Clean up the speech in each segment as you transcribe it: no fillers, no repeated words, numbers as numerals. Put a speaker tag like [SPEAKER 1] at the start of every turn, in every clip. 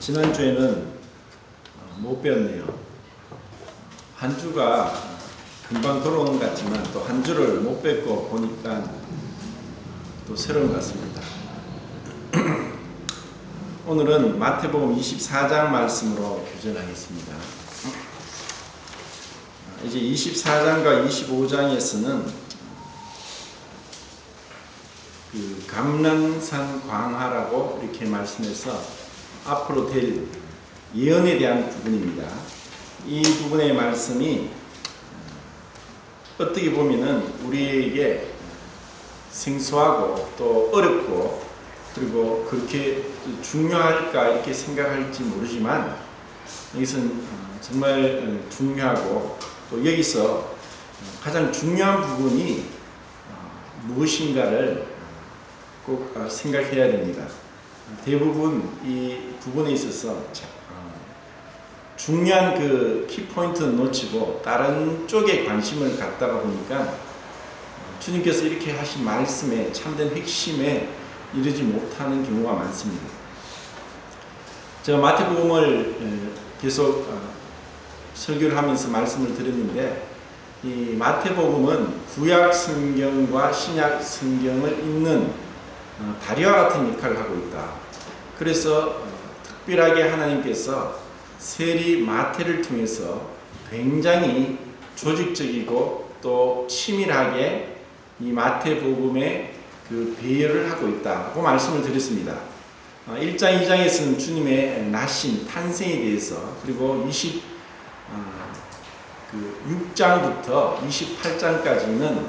[SPEAKER 1] 지난주에는 못 배웠네요. 한 주가 금방 돌아오는 것 같지만 또 한 주를 못 뵙고 보니까 또 새로운 것 같습니다. 오늘은 마태복음 24장 말씀으로 교전하겠습니다. 이제 24장과 25장에서는 그 감람산 광화라고 이렇게 말씀해서 앞으로 될 예언에 대한 부분입니다. 이 부분의 말씀이 어떻게 보면은 우리에게 생소하고 또 어렵고 그리고 그렇게 중요할까 이렇게 생각할지 모르지만 이것은 정말 중요하고 또 여기서 가장 중요한 부분이 무엇인가를 꼭 생각해야 됩니다. 대부분 이 부분에 있어서 중요한 그 키포인트는 놓치고 다른 쪽에 관심을 갖다가 보니까 주님께서 이렇게 하신 말씀에 참된 핵심에 이르지 못하는 경우가 많습니다. 제가 마태복음을 계속 설교를 하면서 말씀을 드렸는데 이 마태복음은 구약 성경과 신약 성경을 읽는 다리와 같은 역할을 하고 있다. 그래서 특별하게 하나님께서 세리 마태를 통해서 굉장히 조직적이고 또 치밀하게 이 마태복음의 그 배열을 하고 있다고 말씀을 드렸습니다. 1장, 2장에서는 주님의 나신, 탄생에 대해서 그리고 6장부터 28장까지는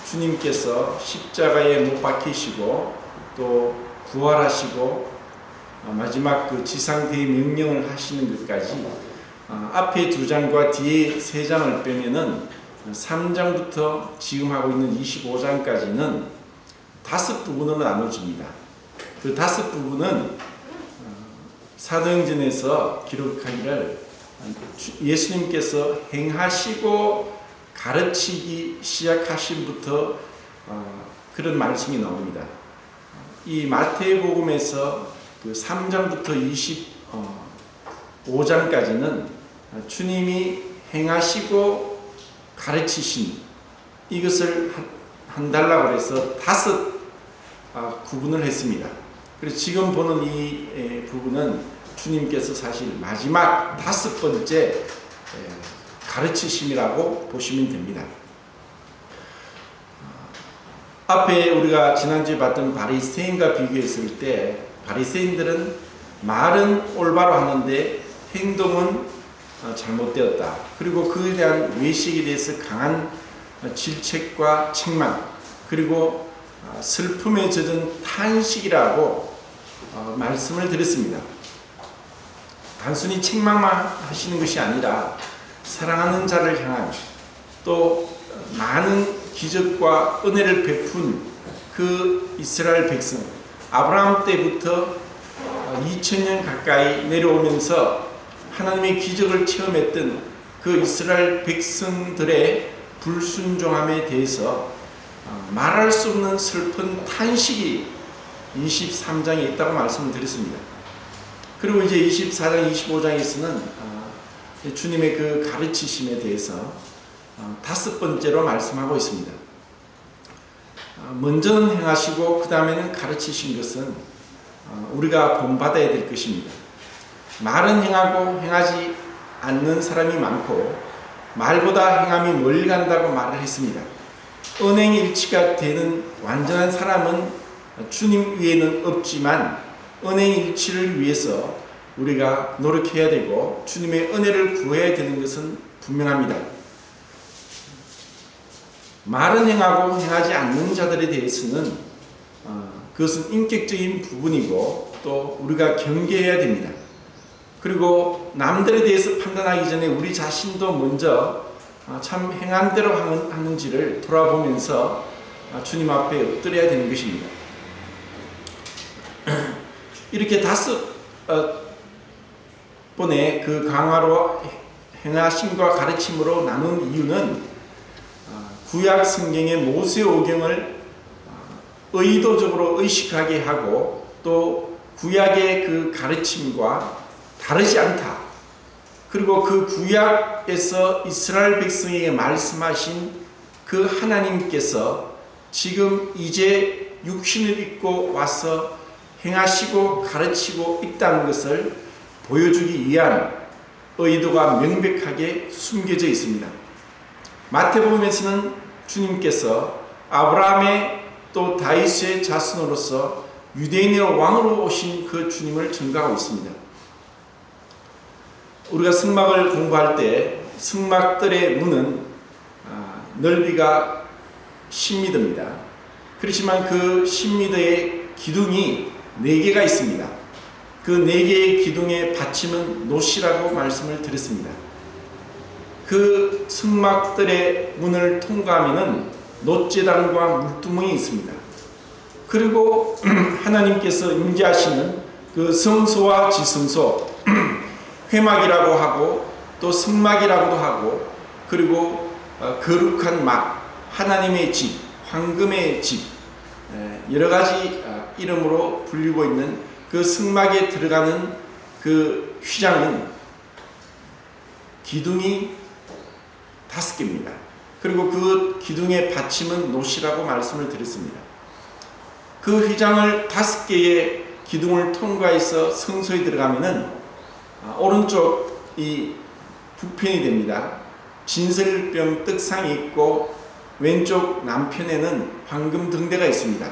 [SPEAKER 1] 주님께서 십자가에 못 박히시고 또 부활하시고 마지막 그 지상 대명령을 하시는 것까지 앞에 2장과 뒤에 3장을 빼면은 3장부터 지금 하고 있는 25장까지는 5부분으로 나눠집니다. 그 5부분은 사도행전에서 기록하기를 예수님께서 행하시고 가르치기 시작하신부터 그런 말씀이 나옵니다. 이 마태복음에서 그 3장부터 25장까지는 주님이 행하시고 가르치신 이것을 한달라고 해서 5 구분을 했습니다. 그래서 지금 보는 이 부분은 주님께서 사실 마지막 5번째 가르치심이라고 보시면 됩니다. 앞에 우리가 지난주에 봤던 바리새인과 비교했을 때 바리새인들은 말은 올바로 하는데 행동은 잘못되었다. 그리고 그에 대한 외식에 대해서 강한 질책과 책망 그리고 슬픔에 젖은 탄식이라고 말씀을 드렸습니다. 단순히 책망만 하시는 것이 아니라 사랑하는 자를 향한 또 많은 기적과 은혜를 베푼 그 이스라엘 백성 아브라함 때부터 2000년 가까이 내려오면서 하나님의 기적을 체험했던 그 이스라엘 백성들의 불순종함에 대해서 말할 수 없는 슬픈 탄식이 23장에 있다고 말씀을 드렸습니다. 그리고 이제 24장, 25장에서는 주님의 그 가르치심에 대해서 5번째로 말씀하고 있습니다. 먼저는 행하시고 그 다음에는 가르치신 것은 우리가 본받아야 될 것입니다. 말은 행하고 행하지 않는 사람이 많고 말보다 행함이 멀리 간다고 말을 했습니다. 언행일치가 되는 완전한 사람은 주님 위에는 없지만 언행일치를 위해서 우리가 노력해야 되고 주님의 은혜를 구해야 되는 것은 분명합니다. 말은 행하고 행하지 않는 자들에 대해서는 그것은 인격적인 부분이고 또 우리가 경계해야 됩니다. 그리고 남들에 대해서 판단하기 전에 우리 자신도 먼저 참 행한 대로 하는지를 돌아보면서 주님 앞에 엎드려야 되는 것입니다. 이렇게 5번의 그 강화로 행하심과 가르침으로 나눈 이유는 구약 성경의 모세오경을 의도적으로 의식하게 하고 또 구약의 그 가르침과 다르지 않다. 그리고 그 구약에서 이스라엘 백성에게 말씀하신 그 하나님께서 지금 이제 육신을 입고 와서 행하시고 가르치고 있다는 것을 보여주기 위한 의도가 명백하게 숨겨져 있습니다. 마태복음에서는 주님께서 아브라함의 또 다윗의 자손으로서 유대인의 왕으로 오신 그 주님을 증거하고 있습니다. 우리가 성막을 공부할 때 성막들의 문은 넓이가 10m입니다. 그렇지만 그 10m의 기둥이 4개가 있습니다. 그 4개의 기둥의 받침은 놋이라고 말씀을 드렸습니다. 그 성막들의 문을 통과하면은 놋제단과 물두멍이 있습니다. 그리고 하나님께서 임재하시는 그 성소와 지성소, 회막이라고 하고 또 성막이라고도 하고, 그리고 거룩한 막, 하나님의 집, 황금의 집, 여러 가지 이름으로 불리고 있는 그 성막에 들어가는 그 휘장은 기둥이 5개입니다. 그리고 그 기둥의 받침은 놋이라고 말씀을 드렸습니다. 그 휘장을 5개의 기둥을 통과해서 성소에 들어가면은 오른쪽 이 북편이 됩니다. 진설병 떡상이 있고 왼쪽 남편에는 황금 등대가 있습니다.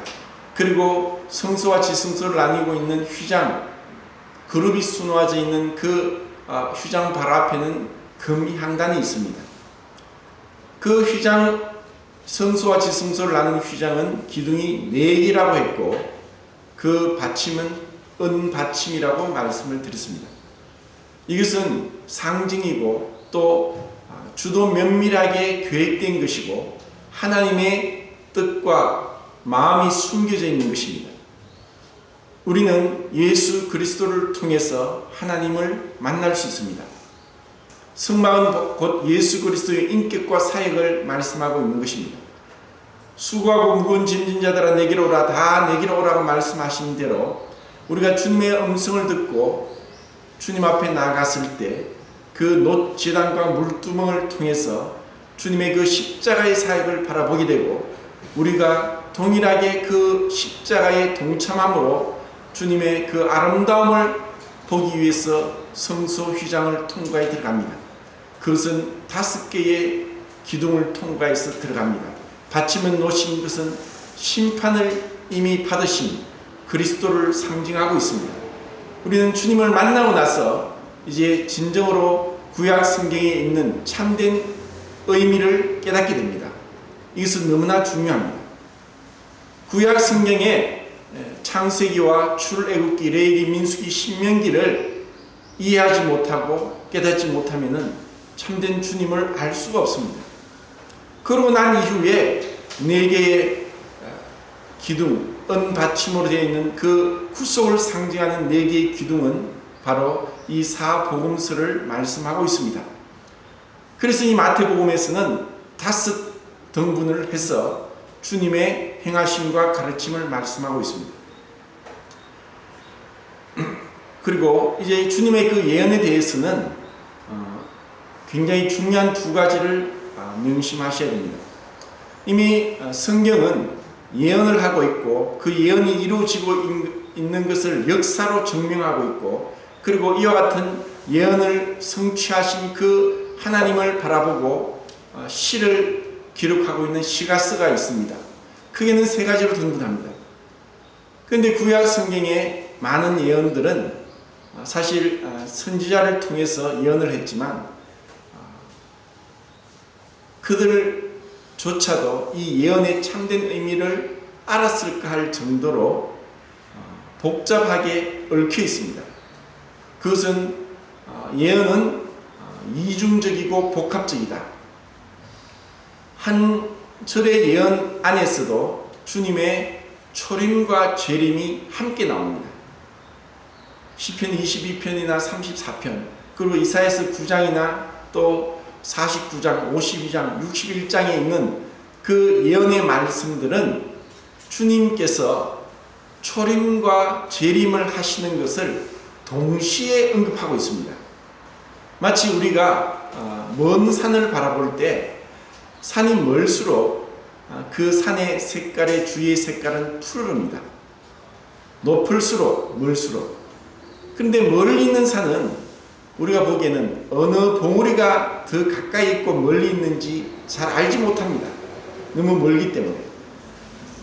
[SPEAKER 1] 그리고 성소와 지성소를 나뉘고 있는 휘장, 그룹이 수놓아져 있는 그 휘장 바로 앞에는 금향단이 있습니다. 그 휘장, 성소와 지성소를 나누는 휘장은 기둥이 4개라고 했고 그 받침은 은받침이라고 말씀을 드렸습니다. 이것은 상징이고 또 주도 면밀하게 계획된 것이고 하나님의 뜻과 마음이 숨겨져 있는 것입니다. 우리는 예수 그리스도를 통해서 하나님을 만날 수 있습니다. 성막은 곧 예수 그리스도의 인격과 사역을 말씀하고 있는 것입니다. 수고하고 무거운 짐진 자들아 내게로 오라, 다 내게로 오라고 말씀하신 대로 우리가 주님의 음성을 듣고 주님 앞에 나아갔을 때 그 놋제단과 물두멍을 통해서 주님의 그 십자가의 사역을 바라보게 되고 우리가 동일하게 그 십자가에 동참함으로 주님의 그 아름다움을 보기 위해서 성소 휘장을 통과해 들어갑니다. 그것은 5개의 기둥을 통과해서 들어갑니다. 받침은 놓신 것은 심판을 이미 받으신 그리스도를 상징하고 있습니다. 우리는 주님을 만나고 나서 이제 진정으로 구약 성경에 있는 참된 의미를 깨닫게 됩니다. 이것은 너무나 중요합니다. 구약 성경에 창세기와 출애굽기, 레위기, 민수기, 신명기를 이해하지 못하고 깨닫지 못하면은 참된 주님을 알 수가 없습니다. 그러고 난 이후에 4개의 기둥, 은받침으로 되어 있는 그 구속을 상징하는 4개의 기둥은 바로 이 사복음서를 말씀하고 있습니다. 그래서 이 마태복음에서는 5등분을 해서 주님의 행하심과 가르침을 말씀하고 있습니다. 그리고 이제 주님의 그 예언에 대해서는 굉장히 중요한 2가지를 명심하셔야 됩니다. 이미 성경은 예언을 하고 있고 그 예언이 이루어지고 있는 것을 역사로 증명하고 있고, 그리고 이와 같은 예언을 성취하신 그 하나님을 바라보고 시를 기록하고 있는 시가서가 있습니다. 크게는 3가지로 등분합니다. 그런데 구약 성경의 많은 예언들은 사실 선지자를 통해서 예언을 했지만 그들조차도 이 예언의 참된 의미를 알았을까 할 정도로 복잡하게 얽혀 있습니다. 그것은 예언은 이중적이고 복합적이다. 한 절의 예언 안에서도 주님의 초림과 재림이 함께 나옵니다. 시편 22편이나 34편, 그리고 이사야서 9장이나 또 49장, 52장, 61장에 있는 그 예언의 말씀들은 주님께서 초림과 재림을 하시는 것을 동시에 언급하고 있습니다. 마치 우리가 먼 산을 바라볼 때 산이 멀수록 그 산의 색깔의 주위의 색깔은 푸르릅니다. 높을수록 멀수록. 그런데 멀리 있는 산은 우리가 보기에는 어느 봉우리가 더 가까이 있고 멀리 있는지 잘 알지 못합니다. 너무 멀기 때문에.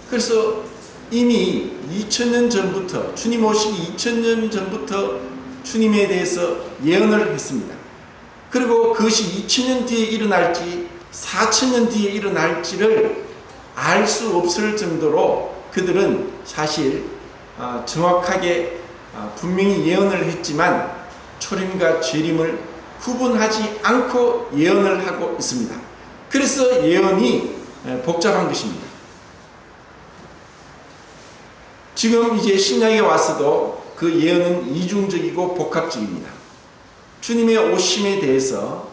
[SPEAKER 1] 그래서 이미 2000년 전부터, 주님 오시기 2000년 전부터 주님에 대해서 예언을 했습니다. 그리고 그것이 2000년 뒤에 일어날지 4000년 뒤에 일어날지를 알 수 없을 정도로 그들은 사실 정확하게 분명히 예언을 했지만 초림과 재림을 구분하지 않고 예언을 하고 있습니다. 그래서 예언이 복잡한 것입니다. 지금 이제 신약에 와서도 그 예언은 이중적이고 복합적입니다. 주님의 오심에 대해서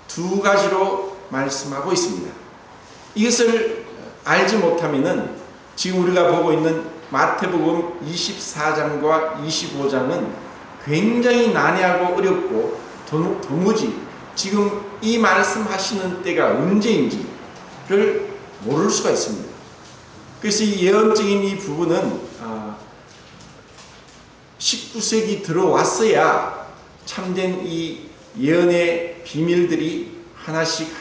[SPEAKER 1] 두 가지로 말씀하고 있습니다. 이것을 알지 못하면은 지금 우리가 보고 있는 마태복음 24장과 25장은 굉장히 난해하고 어렵고 도무지 지금 이 말씀하시는 때가 언제인지를 모를 수가 있습니다. 그래서 이 예언적인 이 부분은 19세기 들어왔어야 참된 이 예언의 비밀들이 하나씩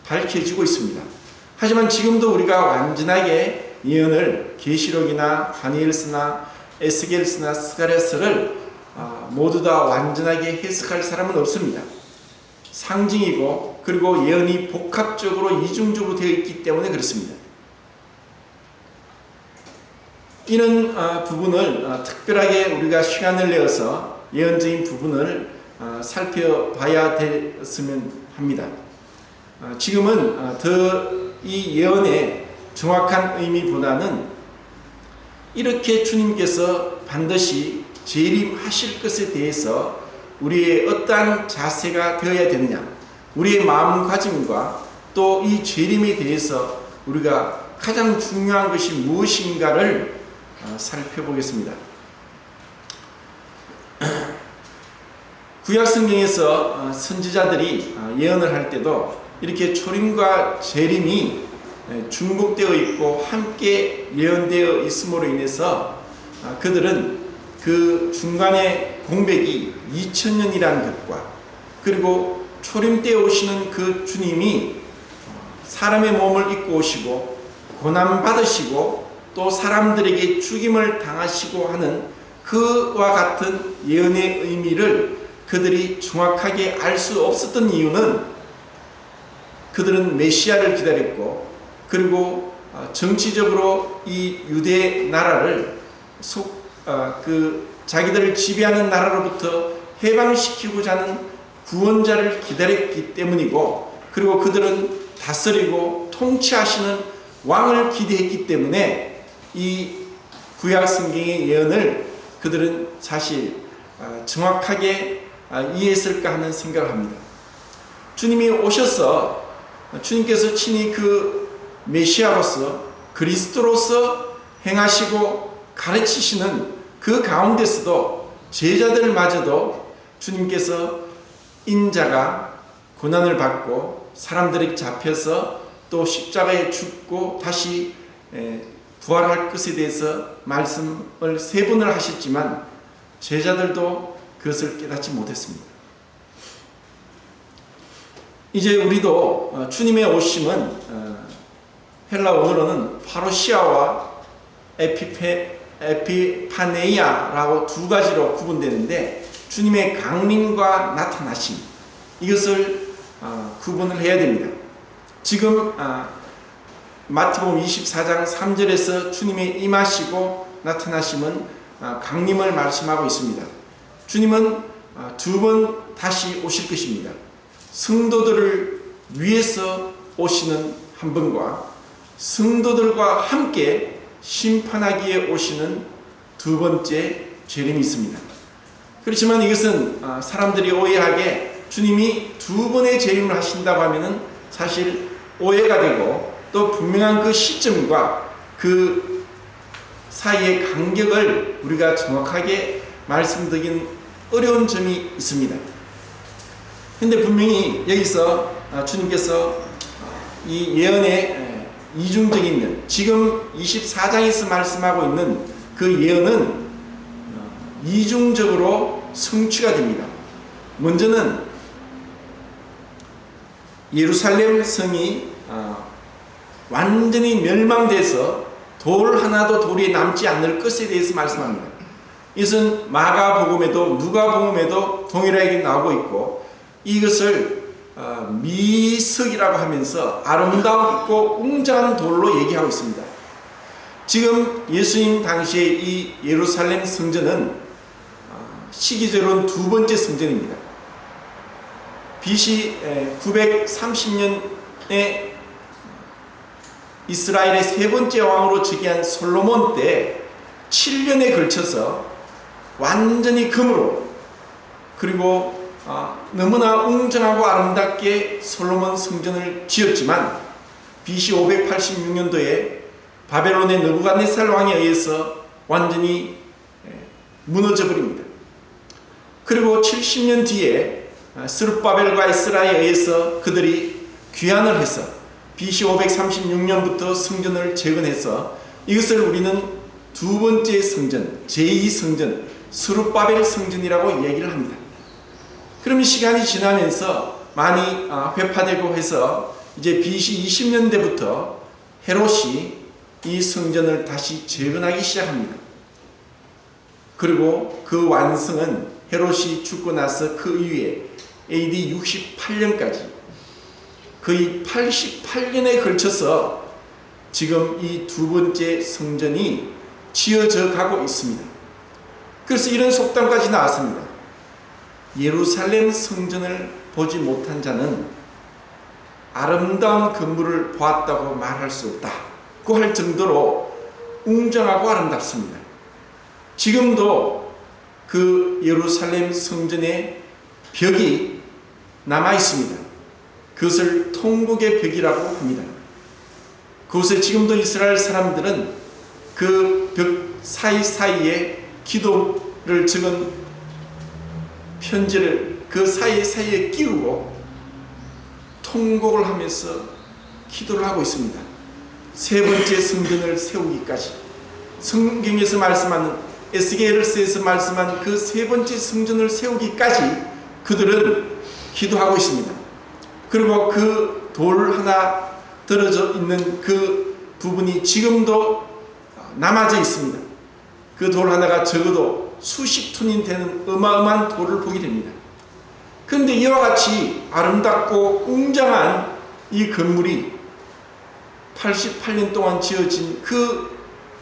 [SPEAKER 1] 밝혀지고 있습니다. 하지만 지금도 우리가 완전하게 예언을 계시록이나 다니엘서나 에스겔서나 스가랴서를 모두 다 완전하게 해석할 사람은 없습니다. 상징이고 그리고 예언이 복합적으로 이중적으로 되어 있기 때문에 그렇습니다. 이런 부분을 특별하게 우리가 시간을 내어서 예언적인 부분을 살펴봐야 됐으면 합니다. 지금은 더 이 예언의 정확한 의미보다는 이렇게 주님께서 반드시 재림하실 것에 대해서 우리의 어떠한 자세가 되어야 되느냐, 우리의 마음가짐과 또 이 재림에 대해서 우리가 가장 중요한 것이 무엇인가를 살펴보겠습니다. 구약성경에서 선지자들이 예언을 할 때도 이렇게 초림과 재림이 중복되어 있고 함께 예언되어 있음으로 인해서 그들은 그 중간에 공백이 2000년이라는 것과 그리고 초림 때 오시는 그 주님이 사람의 몸을 입고 오시고 고난받으시고 또 사람들에게 죽임을 당하시고 하는 그와 같은 예언의 의미를 그들이 정확하게 알 수 없었던 이유는 그들은 메시아를 기다렸고 그리고 정치적으로 이 유대 나라를 자기들을 지배하는 나라로부터 해방시키고자 하는 구원자를 기다렸기 때문이고 그리고 그들은 다스리고 통치하시는 왕을 기대했기 때문에 이 구약 성경의 예언을 그들은 사실 정확하게 이해했을까 하는 생각을 합니다. 주님이 오셔서 주님께서 친히 그 메시아로서 그리스도로서 행하시고 가르치시는 그 가운데서도 제자들마저도 주님께서 인자가 고난을 받고 사람들에게 잡혀서 또 십자가에 죽고 다시 부활할 것에 대해서 말씀을 3번을 하셨지만 제자들도 그것을 깨닫지 못했습니다. 이제 우리도 주님의 오심은 헬라 원어로는 파루시아와 에피파네이아라고 두 가지로 구분되는데 주님의 강림과 나타나심 이것을 구분을 해야 됩니다. 지금 마태복음 24장 3절에서 주님의 임하시고 나타나심은 강림을 말씀하고 있습니다. 주님은 2번 다시 오실 것입니다. 성도들을 위해서 오시는 한 번과 성도들과 함께 심판하기에 오시는 2번째 재림이 있습니다. 그렇지만 이것은 사람들이 오해하게 주님이 2번의 재림을 하신다고 하면은 사실 오해가 되고 또 분명한 그 시점과 그 사이의 간격을 우리가 정확하게 말씀드리긴 어려운 점이 있습니다. 근데 분명히 여기서 주님께서 이 예언의 이중적인 면, 지금 24장에서 말씀하고 있는 그 예언은 이중적으로 성취가 됩니다. 먼저는 예루살렘 성이 완전히 멸망돼서 돌 하나도 돌이 남지 않을 것에 대해서 말씀합니다. 이것은 마가복음에도 누가복음에도 동일하게 나오고 있고, 이것을 미석이라고 하면서 아름답고 웅장한 돌로 얘기하고 있습니다. 지금 예수님 당시에 이 예루살렘 성전은 시기적으로는 두 번째 성전입니다. BC 930년에 이스라엘의 세 번째 왕으로 즉위한 솔로몬 때 7년에 걸쳐서 완전히 금으로, 그리고 너무나 웅장하고 아름답게 솔로몬 성전을 지었지만 BC 586년도에 바벨론의 느부갓네살 왕에 의해서 완전히 무너져 버립니다. 그리고 70년 뒤에 스룹바벨과 에스라에 의해서 그들이 귀환을 해서 BC 536년부터 성전을 재건해서 이것을 우리는 두 번째 성전, 제2성전, 스룹바벨 성전이라고 얘기를 합니다. 그러면 시간이 지나면서 많이 회파되고 해서 이제 BC 20년대부터 헤롯이 이 성전을 다시 재건하기 시작합니다. 그리고 그 완성은 헤롯이 죽고 나서 그 이후에 AD 68년까지 거의 88년에 걸쳐서 지금 이 두 번째 성전이 지어져 가고 있습니다. 그래서 이런 속담까지 나왔습니다. 예루살렘 성전을 보지 못한 자는 아름다운 건물을 보았다고 말할 수 없다고 할 정도로 웅장하고 아름답습니다. 지금도 그 예루살렘 성전의 벽이 남아 있습니다. 그것을 통곡의 벽이라고 합니다. 그곳에 지금도 이스라엘 사람들은 그 벽 사이사이에 기도를 적은 편지를 그 사이사이에 끼우고 통곡을 하면서 기도를 하고 있습니다. 세 번째 성전을 세우기까지, 성경에서 말씀하는 에스겔서에서 말씀한 그 세 번째 성전을 세우기까지 그들은 기도하고 있습니다. 그리고 그 돌 하나 떨어져 있는 그 부분이 지금도 남아져 있습니다. 그 돌 하나가 적어도 수십 톤이 되는 어마어마한 돌을 보게 됩니다. 그런데 이와 같이 아름답고 웅장한 이 건물이 88년 동안 지어진 그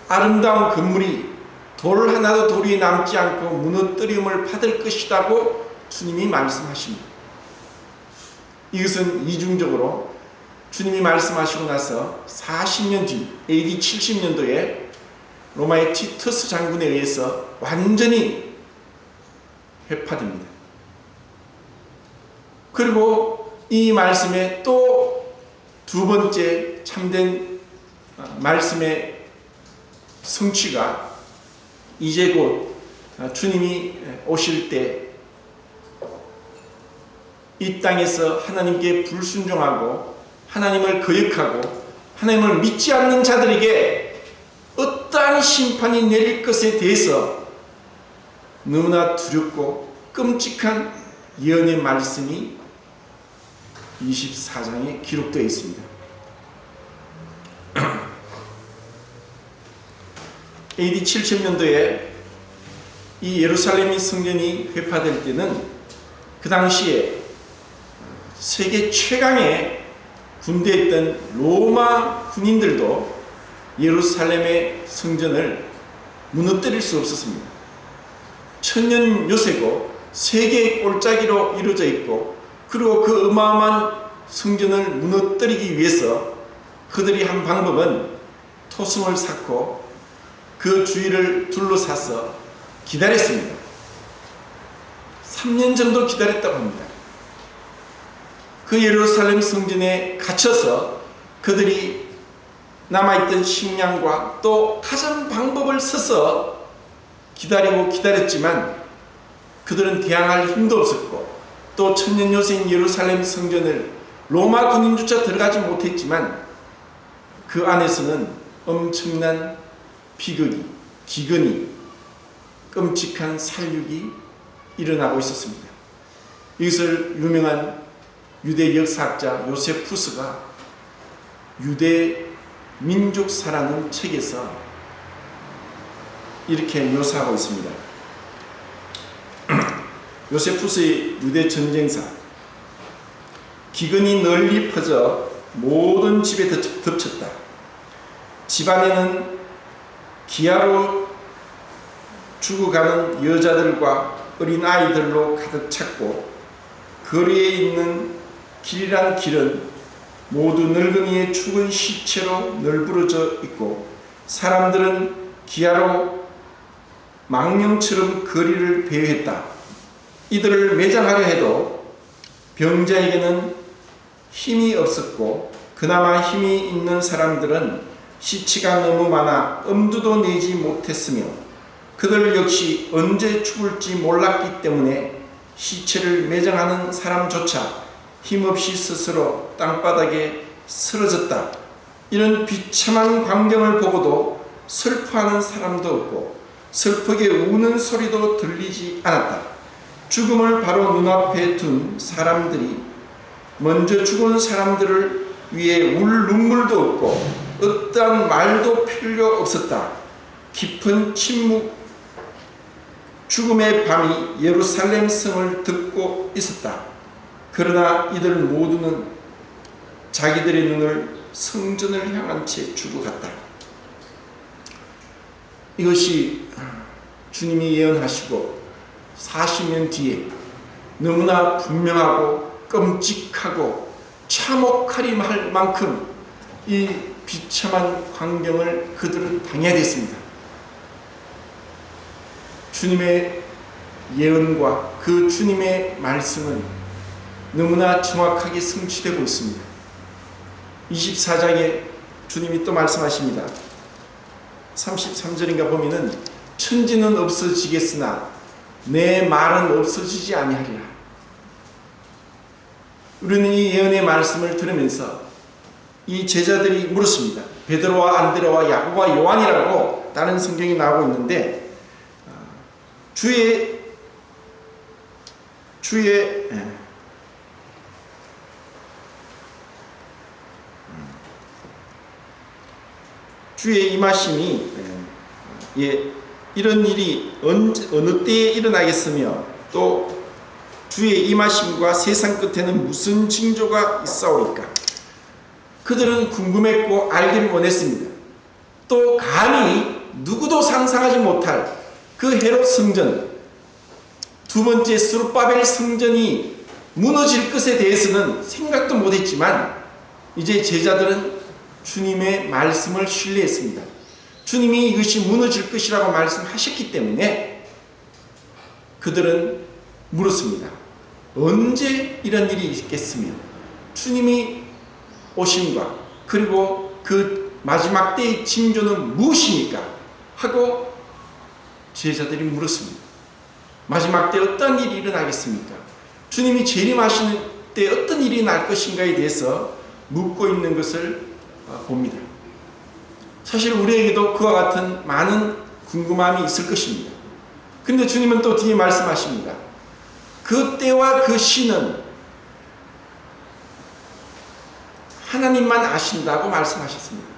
[SPEAKER 1] 아름다운 건물이 돌 하나도 돌이 남지 않고 무너뜨림을 받을 것이라고 주님이 말씀하십니다. 이것은 이중적으로 주님이 말씀하시고 나서 40년 뒤 AD 70년도에 로마의 티투스 장군에 의해서 완전히 회파됩니다. 그리고 이 말씀에 또 두 번째 참된 말씀의 성취가 이제 곧 주님이 오실 때 이 땅에서 하나님께 불순종하고 하나님을 거역하고 하나님을 믿지 않는 자들에게 어떠한 심판이 내릴 것에 대해서 너무나 두렵고 끔찍한 예언의 말씀이 24장에 기록되어 있습니다. AD 70년도에 이 예루살렘 성전이 회파될 때는 그 당시에 세계 최강의 군대였던 로마 군인들도 예루살렘의 성전을 무너뜨릴 수 없었습니다. 천년 요새고 세계의 골짜기로 이루어져 있고, 그리고 그 어마어마한 성전을 무너뜨리기 위해서 그들이 한 방법은 토성을 쌓고 그 주위를 둘러싸서 기다렸습니다. 3년 정도 기다렸다고 합니다. 그 예루살렘 성전에 갇혀서 그들이 남아있던 식량과 또 가전 방법을 써서 기다렸지만 그들은 대항할 힘도 없었고, 또 천년요새인 예루살렘 성전을 로마 군인조차 들어가지 못했지만 그 안에서는 엄청난 비극이, 기근이, 끔찍한 살육이 일어나고 있었습니다. 이것을 유명한 유대 역사학자 요세푸스가 유대 민족사라는 책에서 이렇게 묘사하고 있습니다. 요세푸스의 유대 전쟁사, 기근이 널리 퍼져 모든 집에 덮쳤다. 집안에는 기아로 죽어가는 여자들과 어린 아이들로 가득 찼고, 거리에 있는 길이란 길은 모두 늙은이의 죽은 시체로 널브러져 있고, 사람들은 기아로 망령처럼 거리를 배회했다. 이들을 매장하려 해도 병자에게는 힘이 없었고, 그나마 힘이 있는 사람들은 시체가 너무 많아 엄두도 내지 못했으며, 그들 역시 언제 죽을지 몰랐기 때문에 시체를 매장하는 사람조차 힘없이 스스로 땅바닥에 쓰러졌다. 이런 비참한 광경을 보고도 슬퍼하는 사람도 없고 슬프게 우는 소리도 들리지 않았다. 죽음을 바로 눈앞에 둔 사람들이 먼저 죽은 사람들을 위해 울 눈물도 없고 어떠한 말도 필요 없었다. 깊은 침묵, 죽음의 밤이 예루살렘 성을 덮고 있었다. 그러나 이들 모두는 자기들의 눈을 성전을 향한 채 죽어갔다. 이것이 주님이 예언하시고 40년 뒤에 너무나 분명하고 끔찍하고 참혹하리할 만큼 이 비참한 광경을 그들은 당해야 됐습니다. 주님의 예언과 그 주님의 말씀은 너무나 정확하게 성취되고 있습니다. 24장에 주님이 또 말씀하십니다. 33절인가 보면은 천지는 없어지겠으나 내 말은 없어지지 아니하리라. 우리는 이 예언의 말씀을 들으면서 이 제자들이 물었습니다. 베드로와 안드레와 야고보와 요한이라고 다른 성경이 나오고 있는데, 주의 임하심이 이런 일이 어느 때에 일어나겠으며 또 주의 임하심과 세상 끝에는 무슨 징조가 있사오리까? 그들은 궁금했고 알기를 원했습니다. 또 감히 누구도 상상하지 못할 그 헤롯 성전, 두 번째 스룹바벨 성전이 무너질 것에 대해서는 생각도 못했지만 이제 제자들은 주님의 말씀을 신뢰했습니다. 주님이 이것이 무너질 것이라고 말씀하셨기 때문에 그들은 물었습니다. 언제 이런 일이 있겠으며 주님이 오심과 그리고 그 마지막 때의 징조는 무엇입니까? 하고 제자들이 물었습니다. 마지막 때 어떤 일이 일어나겠습니까? 주님이 재림하시는 때 어떤 일이 날 것인가에 대해서 묻고 있는 것을 봅니다. 사실 우리에게도 그와 같은 많은 궁금함이 있을 것입니다. 근데 주님은 또 뒤에 말씀하십니다. 그 때와 그 시는 하나님만 아신다고 말씀하셨습니다.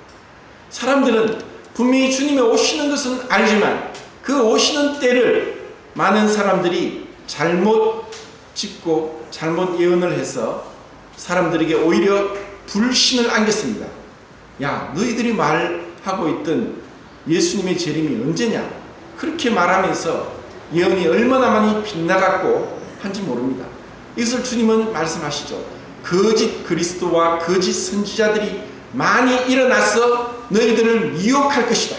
[SPEAKER 1] 사람들은 분명히 주님이 오시는 것은 알지만 그 오시는 때를 많은 사람들이 잘못 짚고 잘못 예언을 해서 사람들에게 오히려 불신을 안겼습니다. 야, 너희들이 말하고 있던 예수님의 재림이 언제냐? 그렇게 말하면서 예언이 얼마나 많이 빗나갔고 한지 모릅니다. 이것을 주님은 말씀하시죠. 거짓 그리스도와 거짓 선지자들이 많이 일어나서 너희들을 미혹할 것이다.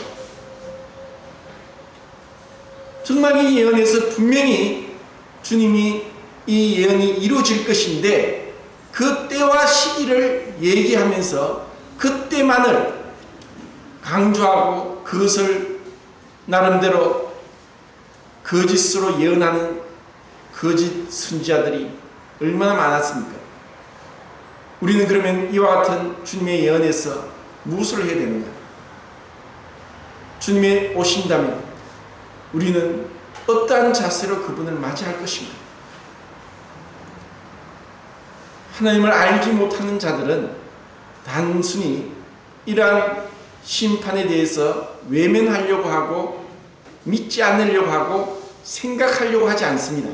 [SPEAKER 1] 정말 이 예언에서 분명히 주님이 이 예언이 이루어질 것인데 그 때와 시기를 얘기하면서 그때만을 강조하고 그것을 나름대로 거짓으로 예언하는 거짓 선지자들이 얼마나 많았습니까? 우리는 그러면 이와 같은 주님의 예언에서 무엇을 해야 되는가? 주님이 오신다면 우리는 어떠한 자세로 그분을 맞이할 것인가? 하나님을 알지 못하는 자들은 단순히 이러한 심판에 대해서 외면하려고 하고 믿지 않으려고 하고 생각하려고 하지 않습니다.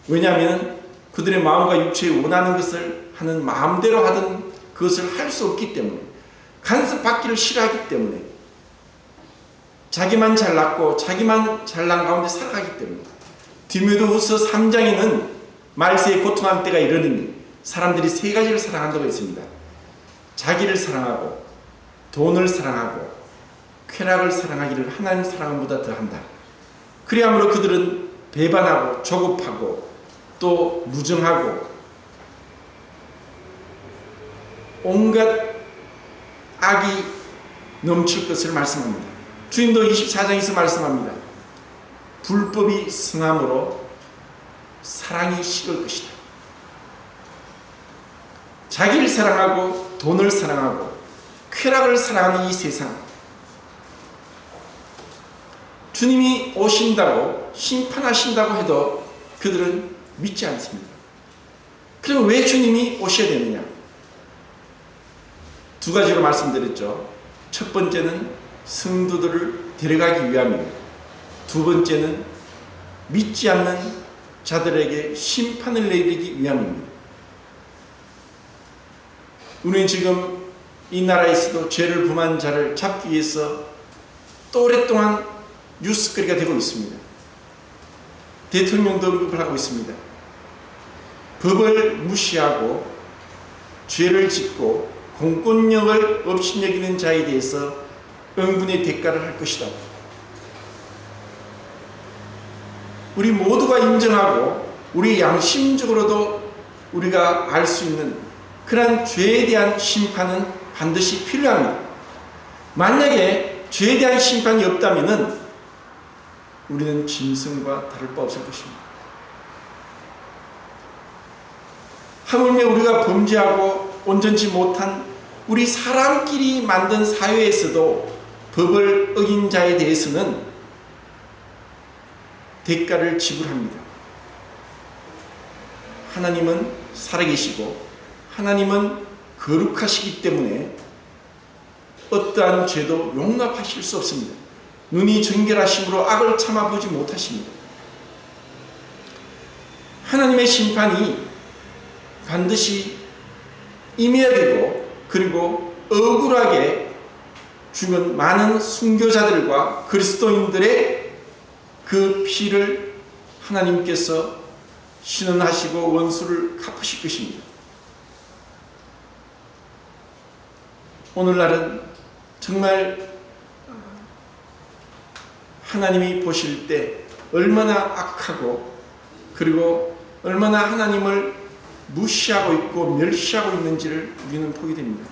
[SPEAKER 1] 왜냐하면 그들의 마음과 육체에 원하는 것을 하는 마음대로 하던 그것을 할 수 없기 때문에, 간섭받기를 싫어하기 때문에, 자기만 잘났고 자기만 잘난 가운데 살아가기 때문에. 디모데후서 3장에는 말세에 고통할 때가 이르느니 사람들이 세 가지를 사랑한다고 했습니다. 자기를 사랑하고 돈을 사랑하고 쾌락을 사랑하기를 하나님 사랑보다 더한다. 그리하므로 그들은 배반하고 조급하고 또 무정하고 온갖 악이 넘칠 것을 말씀합니다. 주님도 24장에서 말씀합니다. 불법이 성함으로 사랑이 식을 것이다. 자기를 사랑하고 돈을 사랑하고 쾌락을 사랑하는 이 세상, 주님이 오신다고 심판하신다고 해도 그들은 믿지 않습니다. 그럼 왜 주님이 오셔야 되느냐? 두 가지로 말씀드렸죠. 첫 번째는 성도들을 데려가기 위함이고, 두 번째는 믿지 않는 자들에게 심판을 내리기 위함입니다. 우리는 지금 이 나라에서도 죄를 범한 자를 잡기 위해서 또 오랫동안 뉴스거리가 되고 있습니다. 대통령도 언급을 하고 있습니다. 법을 무시하고 죄를 짓고 공권력을 업신여기는 자에 대해서 응분의 대가를 할 것이다. 우리 모두가 인정하고 우리 양심적으로도 우리가 알 수 있는 그러한 죄에 대한 심판은 반드시 필요합니다. 만약에 죄에 대한 심판이 없다면 우리는 짐승과 다를 바 없을 것입니다. 하물며 우리가 범죄하고 온전치 못한 우리 사람끼리 만든 사회에서도 법을 어긴 자에 대해서는 대가를 지불합니다. 하나님은 살아계시고 하나님은 거룩하시기 때문에 어떠한 죄도 용납하실 수 없습니다. 눈이 정결하심으로 악을 참아보지 못하십니다. 하나님의 심판이 반드시 임해야 되고, 그리고 억울하게 죽은 많은 순교자들과 그리스도인들의 그 피를 하나님께서 신원하시고 원수를 갚으실 것입니다. 오늘날은 정말 하나님이 보실 때 얼마나 악하고 그리고 얼마나 하나님을 무시하고 있고 멸시하고 있는지를 우리는 보게 됩니다.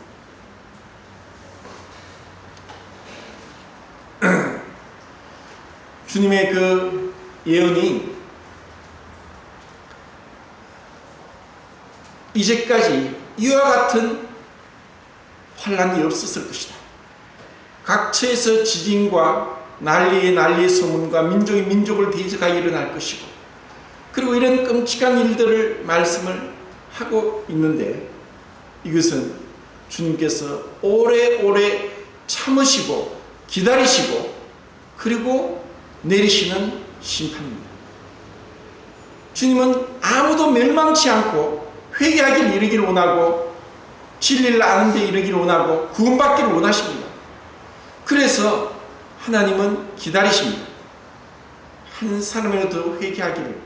[SPEAKER 1] 주님의 그 예언이 이제까지 이와 같은 환란이 없었을 것이다. 각처에서 지진과 난리의 소문과 민족이 민족을 대적하여 일어날 것이고, 그리고 이런 끔찍한 일들을 말씀을 하고 있는데, 이것은 주님께서 오래오래 참으시고 기다리시고 그리고 내리시는 심판입니다. 주님은 아무도 멸망치 않고 회개하길 이르기를 원하고 진리를 아는 데 이르기를 원하고 구원받기를 원하십니다. 그래서 하나님은 기다리십니다. 한 사람이라도 회개하기를,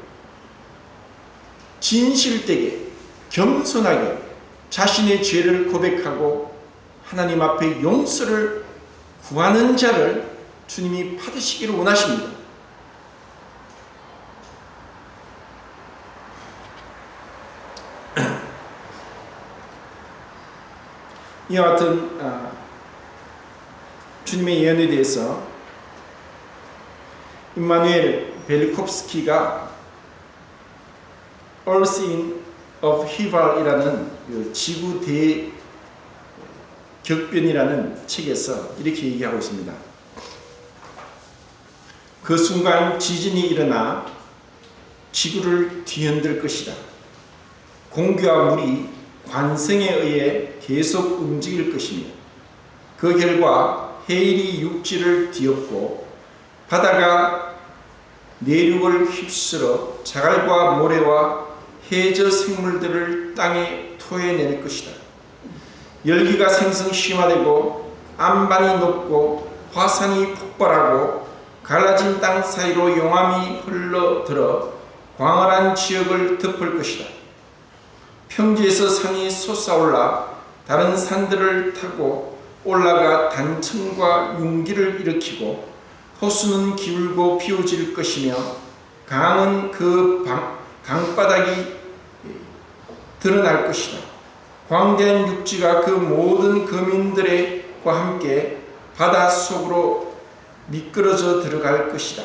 [SPEAKER 1] 진실되게 겸손하게 자신의 죄를 고백하고 하나님 앞에 용서를 구하는 자를 주님이 받으시기를 원하십니다. 이와 같은 주님의 예언에 대해서 임마누엘 벨리콥스키가 Earth in of Hival이라는 지구 대격변이라는 책에서 이렇게 얘기하고 있습니다. 그 순간 지진이 일어나 지구를 뒤흔들 것이다. 공기와 물이 관성에 의해 계속 움직일 것이며 그 결과 해일이 육지를 뒤엎고 바다가 내륙을 휩쓸어 자갈과 모래와 해저 생물들을 땅에 토해낼 것이다. 열기가 생성 심화되고 안반이 높고 화산이 폭발하고 갈라진 땅 사이로 용암이 흘러들어 광활한 지역을 덮을 것이다. 평지에서 산이 솟아올라 다른 산들을 타고 올라가 단층과 융기를 일으키고 호수는 기울고 비워질 것이며 강은 그 강바닥이 드러날 것이다. 광대한 육지가 그 모든 거민들과 함께 바다 속으로 미끄러져 들어갈 것이다.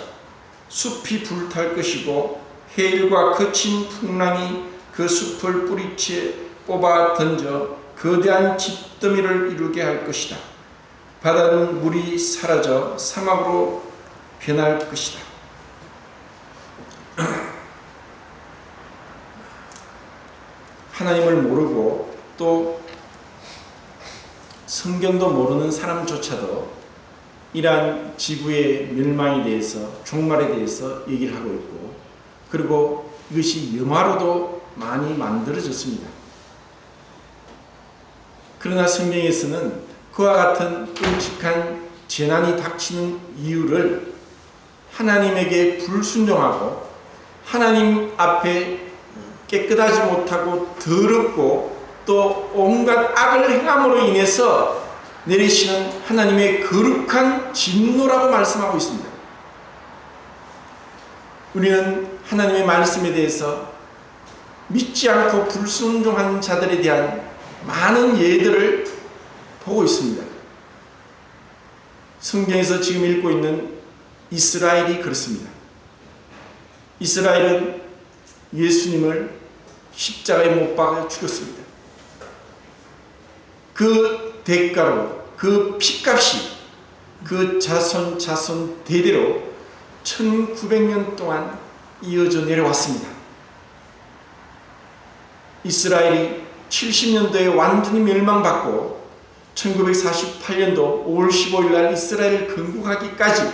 [SPEAKER 1] 숲이 불탈 것이고 해일과 거친 풍랑이 그 숲을 뿌리채 뽑아 던져 거대한 집더미를 이루게 할 것이다. 바다는 물이 사라져 사막으로 변할 것이다. 하나님을 모르고 또 성경도 모르는 사람조차도 이러한 지구의 멸망에 대해서, 종말에 대해서 얘기를 하고 있고, 그리고 이것이 영화로도 많이 만들어졌습니다. 그러나 성경에서는 그와 같은 끔찍한 재난이 닥치는 이유를 하나님에게 불순종하고 하나님 앞에 깨끗하지 못하고 더럽고 또 온갖 악을 행함으로 인해서 내리시는 하나님의 거룩한 진노라고 말씀하고 있습니다. 우리는 하나님의 말씀에 대해서 믿지 않고 불순종한 자들에 대한 많은 예들을 보고 있습니다. 성경에서 지금 읽고 있는 이스라엘이 그렇습니다. 이스라엘은 예수님을 십자가에 못 박아 죽였습니다. 그 대가로, 그 핏값이 그 자손 대대로 1900년 동안 이어져 내려왔습니다. 이스라엘이 70년도에 완전히 멸망받고 1948년도 5월 15일 날 이스라엘을 건국하기까지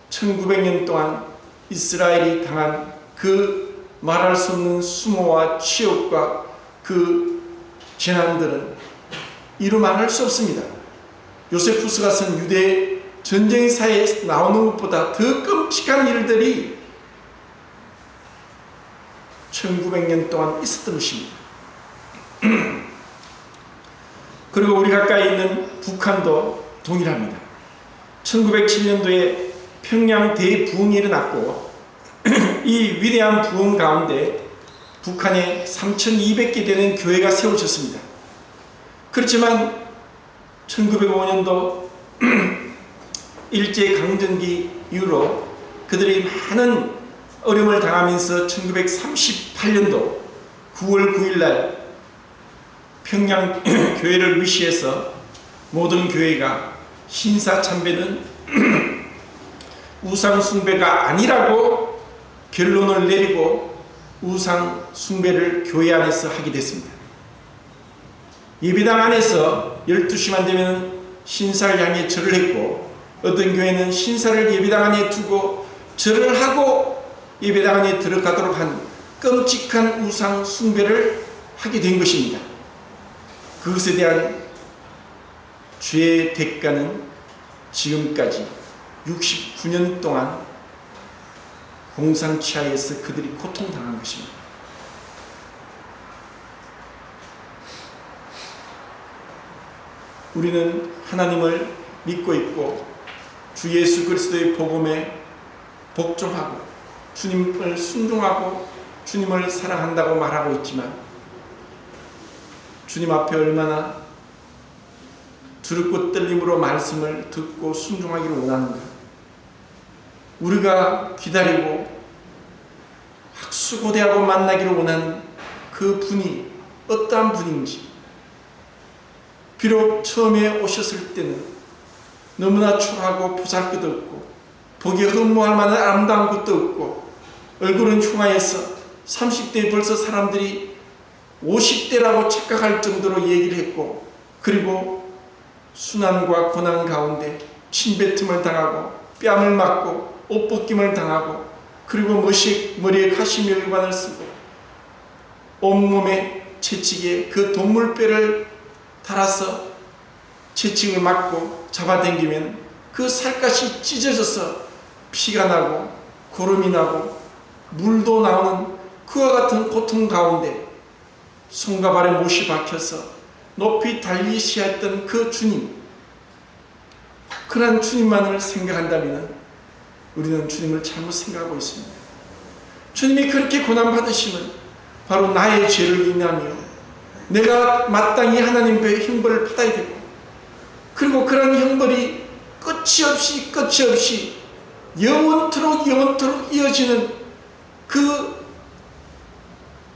[SPEAKER 1] 1900년 동안 이스라엘이 당한 그 말할 수 없는 수모와 치욕과 그 재난들은 이루 말할 수 없습니다. 요세푸스가 쓴 유대 전쟁 사회에 나오는 것보다 더 끔찍한 일들이 1900년 동안 있었던 것입니다. 그리고 우리 가까이 있는 북한도 동일합니다. 1907년도에 평양 대부흥이 일어났고 이 위대한 부흥 가운데 북한에 3200개 되는 교회가 세워졌습니다. 그렇지만 1905년도 일제강점기 이후로 그들이 많은 어려움을 당하면서 1938년도 9월 9일 날 평양 교회를 위시해서 모든 교회가 신사참배는 우상숭배가 아니라고 결론을 내리고 우상숭배를 교회 안에서 하게 됐습니다. 예배당 안에서 12시만 되면 신사를 향해 절을 했고, 어떤 교회는 신사를 예배당 안에 두고 절을 하고 예배당 안에 들어가도록 한 끔찍한 우상 숭배를 하게 된 것입니다. 그것에 대한 죄의 대가는 지금까지 69년 동안 공산치하에서 그들이 고통당한 것입니다. 우리는 하나님을 믿고 있고 주 예수 그리스도의 복음에 복종하고 주님을 순종하고 주님을 사랑한다고 말하고 있지만 주님 앞에 얼마나 두렵고 떨림으로 말씀을 듣고 순종하기를 원하는가? 우리가 기다리고 학수고대하고 만나기를 원하는 그 분이 어떠한 분인지, 비록 처음에 오셨을 때는 너무나 초라하고 보잘것없고 보기에 흠모할 만한 아름다운 것도 없고 얼굴은 흉하여서 30대에 벌써 사람들이 50대라고 착각할 정도로 얘기를 했고, 그리고 순환과 고난 가운데 침뱉음을 당하고 뺨을 맞고 옷벗김을 당하고, 그리고 머리에 가시멸관을 쓰고 온몸에 채찍에 그 동물뼈를 달아서 채찍을 맞고 잡아당기면 그 살갗이 찢어져서 피가 나고 고름이 나고 물도 나오는 그와 같은 고통 가운데 손과 발에 못이 박혀서 높이 달리시했던 그 주님, 그러한 주님만을 생각한다면 우리는 주님을 잘못 생각하고 있습니다. 주님이 그렇게 고난받으시면 바로 나의 죄를 인하며 내가 마땅히 하나님의 형벌을 받아야 되고, 그리고 그런 형벌이 끝이 없이 영원토록 이어지는 그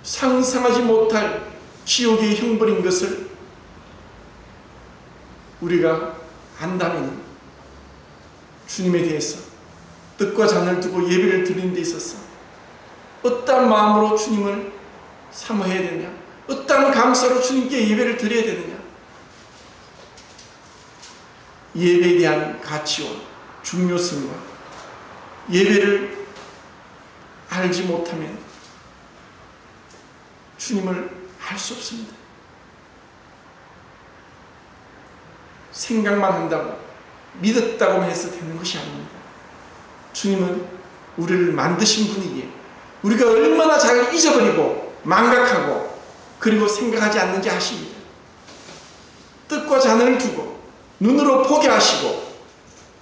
[SPEAKER 1] 상상하지 못할 지옥의 형벌인 것을 우리가 안다면 주님에 대해서 뜻과 잔을 두고 예배를 드리는 데 있어서 어떠한 마음으로 주님을 사모해야 되느냐, 어떠한 감사로 주님께 예배를 드려야 되느냐, 예배에 대한 가치와 중요성과 예배를 알지 못하면 주님을 알 수 없습니다. 생각만 한다고 믿었다고 해서 되는 것이 아닙니다. 주님은 우리를 만드신 분이기에 우리가 얼마나 잘 잊어버리고 망각하고 그리고 생각하지 않는지 아십니다. 뜻과 잔을 두고 눈으로 보게 하시고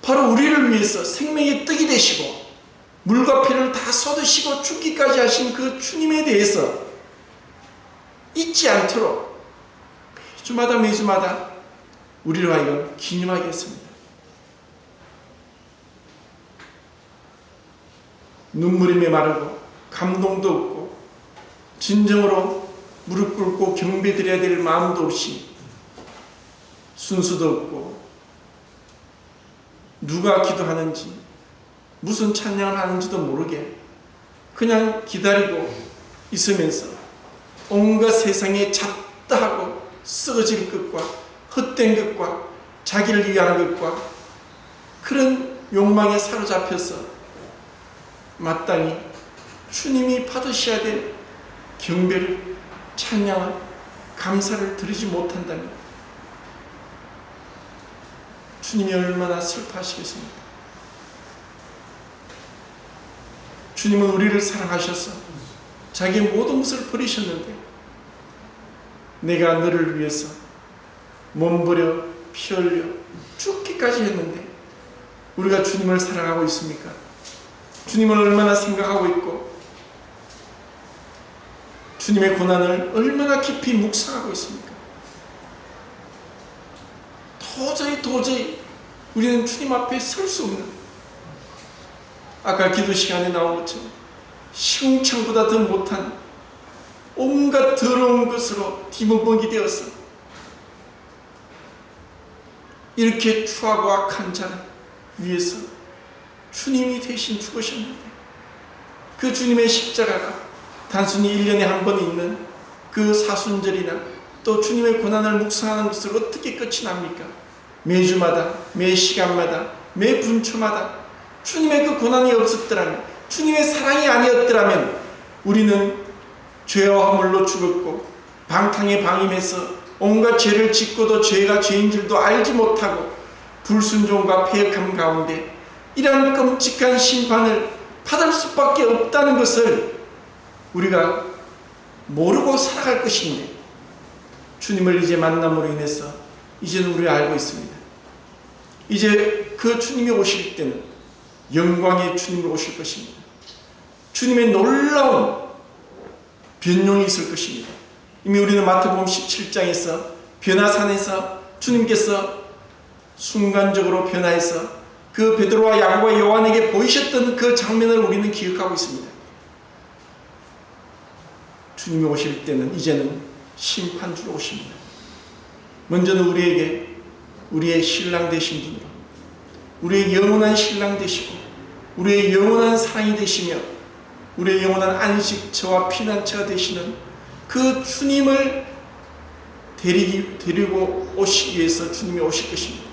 [SPEAKER 1] 바로 우리를 위해서 생명의 떡이 되시고 물과 피를 다 쏟으시고 죽기까지 하신 그 주님에 대해서 잊지 않도록 매주마다 우리로 하여금 기념하게 했습니다. 눈물이 메마르고 감동도 없고 진정으로 무릎 꿇고 경배드려야 될 마음도 없이 순수도 없고 누가 기도하는지 무슨 찬양을 하는지도 모르게 그냥 기다리고 있으면서 온갖 세상에 잣다 하고 썩어질 것과 헛된 것과 자기를 위한 것과 그런 욕망에 사로잡혀서 마땅히 주님이 받으셔야 될 경배를, 찬양을, 감사를 드리지 못한다면 주님이 얼마나 슬퍼하시겠습니까? 주님은 우리를 사랑하셔서 자기의 모든 것을 버리셨는데 내가 너를 위해서 몸버려 피 흘려 죽기까지 했는데 우리가 주님을 사랑하고 있습니까? 주님을 얼마나 생각하고 있고 주님의 고난을 얼마나 깊이 묵상하고 있습니까? 도저히 우리는 주님 앞에 설 수 없는, 아까 기도 시간에 나온 것처럼 시궁창보다 더 못한 온갖 더러운 것으로 뒤먹먹이 되어서 이렇게 추하고 악한 자를 위해서 주님이 대신 죽으셨는데 그 주님의 십자가가 단순히 1년에 한 번 있는 그 사순절이나 또 주님의 고난을 묵상하는 것을 어떻게 끝이 납니까? 매주마다, 매 시간마다, 매 분초마다 주님의 그 고난이 없었더라면, 주님의 사랑이 아니었더라면 우리는 죄와 허물로 죽었고 방탕에 방임해서 온갖 죄를 짓고도 죄가 죄인 줄도 알지 못하고 불순종과 패역함 가운데 이러한 끔찍한 심판을 받을 수밖에 없다는 것을 우리가 모르고 살아갈 것인데 주님을 이제 만남으로 인해서 이제는 우리가 알고 있습니다. 이제 그 주님이 오실 때는 영광의 주님으로 오실 것입니다. 주님의 놀라운 변용이 있을 것입니다. 이미 우리는 마태복음 17장에서 변화산에서 주님께서 순간적으로 변화해서 그 베드로와 야고보와 요한에게 보이셨던 그 장면을 우리는 기억하고 있습니다. 주님이 오실 때는 이제는 심판주로 오십니다. 먼저는 우리에게 우리의 신랑 되신 분으로, 우리의 영원한 신랑 되시고 우리의 영원한 사랑이 되시며 우리의 영원한 안식처와 피난처가 되시는 그 주님을 데리고 오시기 위해서 주님이 오실 것입니다.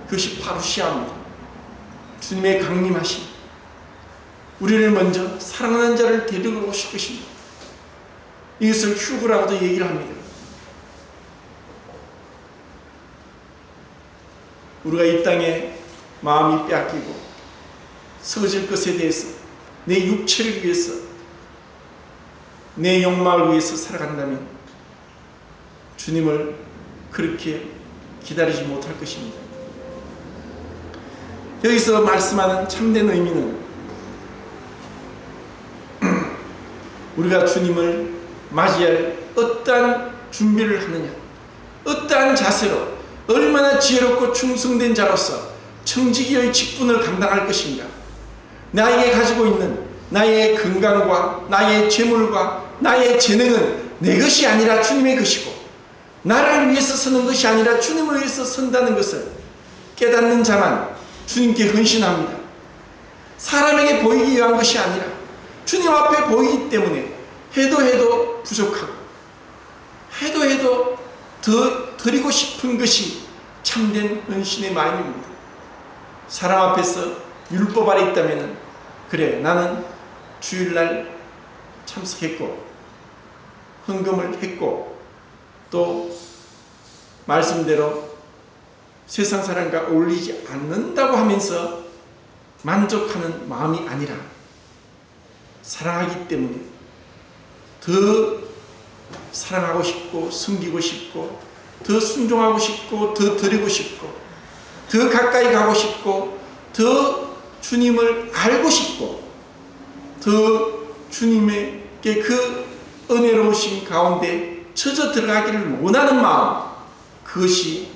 [SPEAKER 1] 그것이 파루시아입니다. 주님의 강림하심, 우리를 먼저 사랑하는 자를 데리고 오실 것입니다. 이것을 휴거라고도 얘기를 합니다. 우리가 이 땅에 마음이 빼앗기고 서질 것에 대해서 내 육체를 위해서 내 욕망을 위해서 살아간다면 주님을 그렇게 기다리지 못할 것입니다. 여기서 말씀하는 참된 의미는 우리가 주님을 맞이할 어떠한 준비를 하느냐, 어떠한 자세로 얼마나 지혜롭고 충성된 자로서 청지기의 직분을 감당할 것인가, 나에게 가지고 있는 나의 건강과 나의 재물과 나의 재능은 내 것이 아니라 주님의 것이고 나를 위해서 서는 것이 아니라 주님을 위해서 선다는 것을 깨닫는 자만 주님께 헌신합니다. 사람에게 보이기 위한 것이 아니라 주님 앞에 보이기 때문에 해도 부족하고 해도 더 드리고 싶은 것이 참된 헌신의 마음입니다. 사람 앞에서 율법 아래 있다면 그래, 나는 주일날 참석했고 헌금을 했고 또 말씀대로 세상 사람과 어울리지 않는다고 하면서 만족하는 마음이 아니라 사랑하기 때문에 더 사랑하고 싶고 섬기고 싶고 더 순종하고 싶고 더 드리고 싶고 더 가까이 가고 싶고 더 주님을 알고 싶고 더 주님에게 그 은혜로우신 가운데 젖어 들어가기를 원하는 마음, 그것이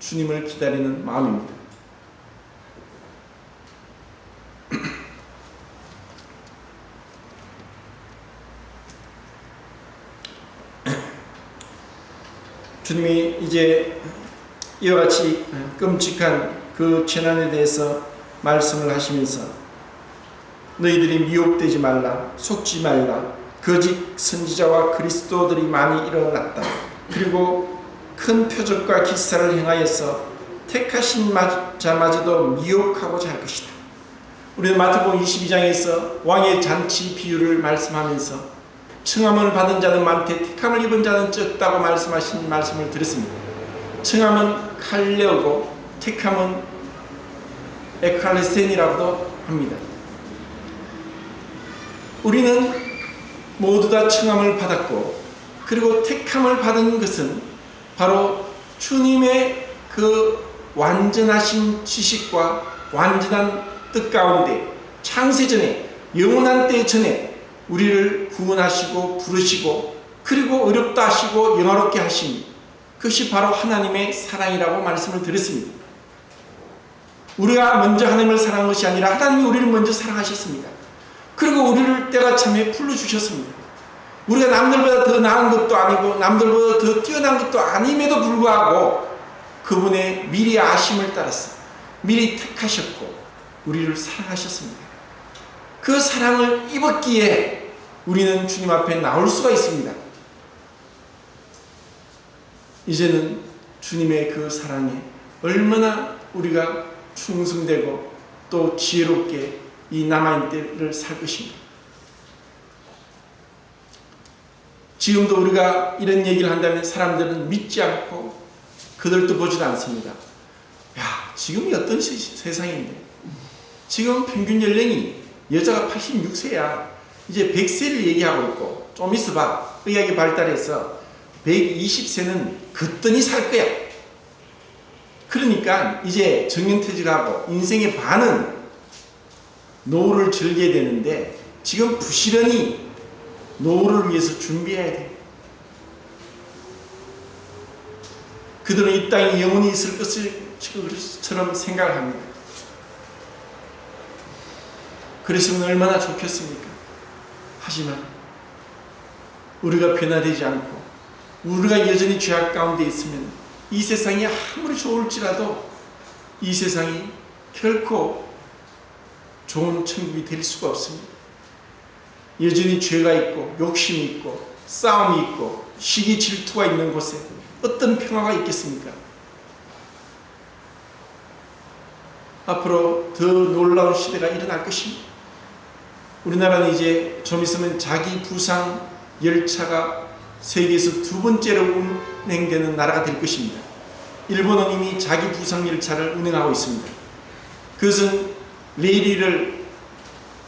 [SPEAKER 1] 주님을 기다리는 마음입니다. 주님이 이제 이와 같이 끔찍한 그 재난에 대해서 말씀을 하시면서 너희들이 미혹되지 말라, 속지 말라, 거짓 선지자와 그리스도들이 많이 일어났다. 그리고 큰 표적과 기사를 행하여서 택하신 자마저도 미혹하고자 할 것이다. 우리는 마태복음 22장에서 왕의 잔치 비유를 말씀하면서 청함을 받은 자는 많되 택함을 입은 자는 적다고 말씀하신 말씀을 들었습니다. 청함은 칼레오고 택함은 에칼레센이라고도 합니다. 우리는 모두 다 청함을 받았고 그리고 택함을 받은 것은 바로 주님의 그 완전하신 지식과 완전한 뜻 가운데 창세전에 영원한 때 전에 우리를 구원하시고 부르시고 그리고 어렵다 하시고 영화롭게 하신 그것이 바로 하나님의 사랑이라고 말씀을 드렸습니다. 우리가 먼저 하나님을 사랑한 것이 아니라 하나님이 우리를 먼저 사랑하셨습니다. 그리고 우리를 때가 참에 불러주셨습니다. 우리가 남들보다 더 나은 것도 아니고 남들보다 더 뛰어난 것도 아님에도 불구하고 그분의 미리 아심을 따라서 미리 택하셨고 우리를 사랑하셨습니다. 그 사랑을 입었기에 우리는 주님 앞에 나올 수가 있습니다. 이제는 주님의 그 사랑에 얼마나 우리가 충성되고 또 지혜롭게 이 남아있는 때를 살 것입니다. 지금도 우리가 이런 얘기를 한다면 사람들은 믿지 않고 그들도 보지도 않습니다. 야, 지금이 어떤 세상인데 지금 평균 연령이 여자가 86세야 이제 100세를 얘기하고 있고 좀 있어봐 의학이 발달해서 120세는 거뜬히 살 거야. 그러니까 이제 정년퇴직하고 인생의 반은 노후를 즐겨야 되는데 지금 부지런히 노후를 위해서 준비해야 돼. 그들은 이 땅에 영원히 있을 것처럼 생각을 합니다. 그랬으면 얼마나 좋겠습니까? 하지만 우리가 변화되지 않고 우리가 여전히 죄악 가운데 있으면 이 세상이 아무리 좋을지라도 이 세상이 결코 좋은 천국이 될 수가 없습니다. 여전히 죄가 있고 욕심이 있고 싸움이 있고 시기 질투가 있는 곳에 어떤 평화가 있겠습니까? 앞으로 더 놀라운 시대가 일어날 것입니다. 우리나라는 이제 좀 있으면 자기 부상 열차가 세계에서 두 번째로 운행되는 나라가 될 것입니다. 일본은 이미 자기 부상 열차를 운행하고 있습니다. 그것은 레일을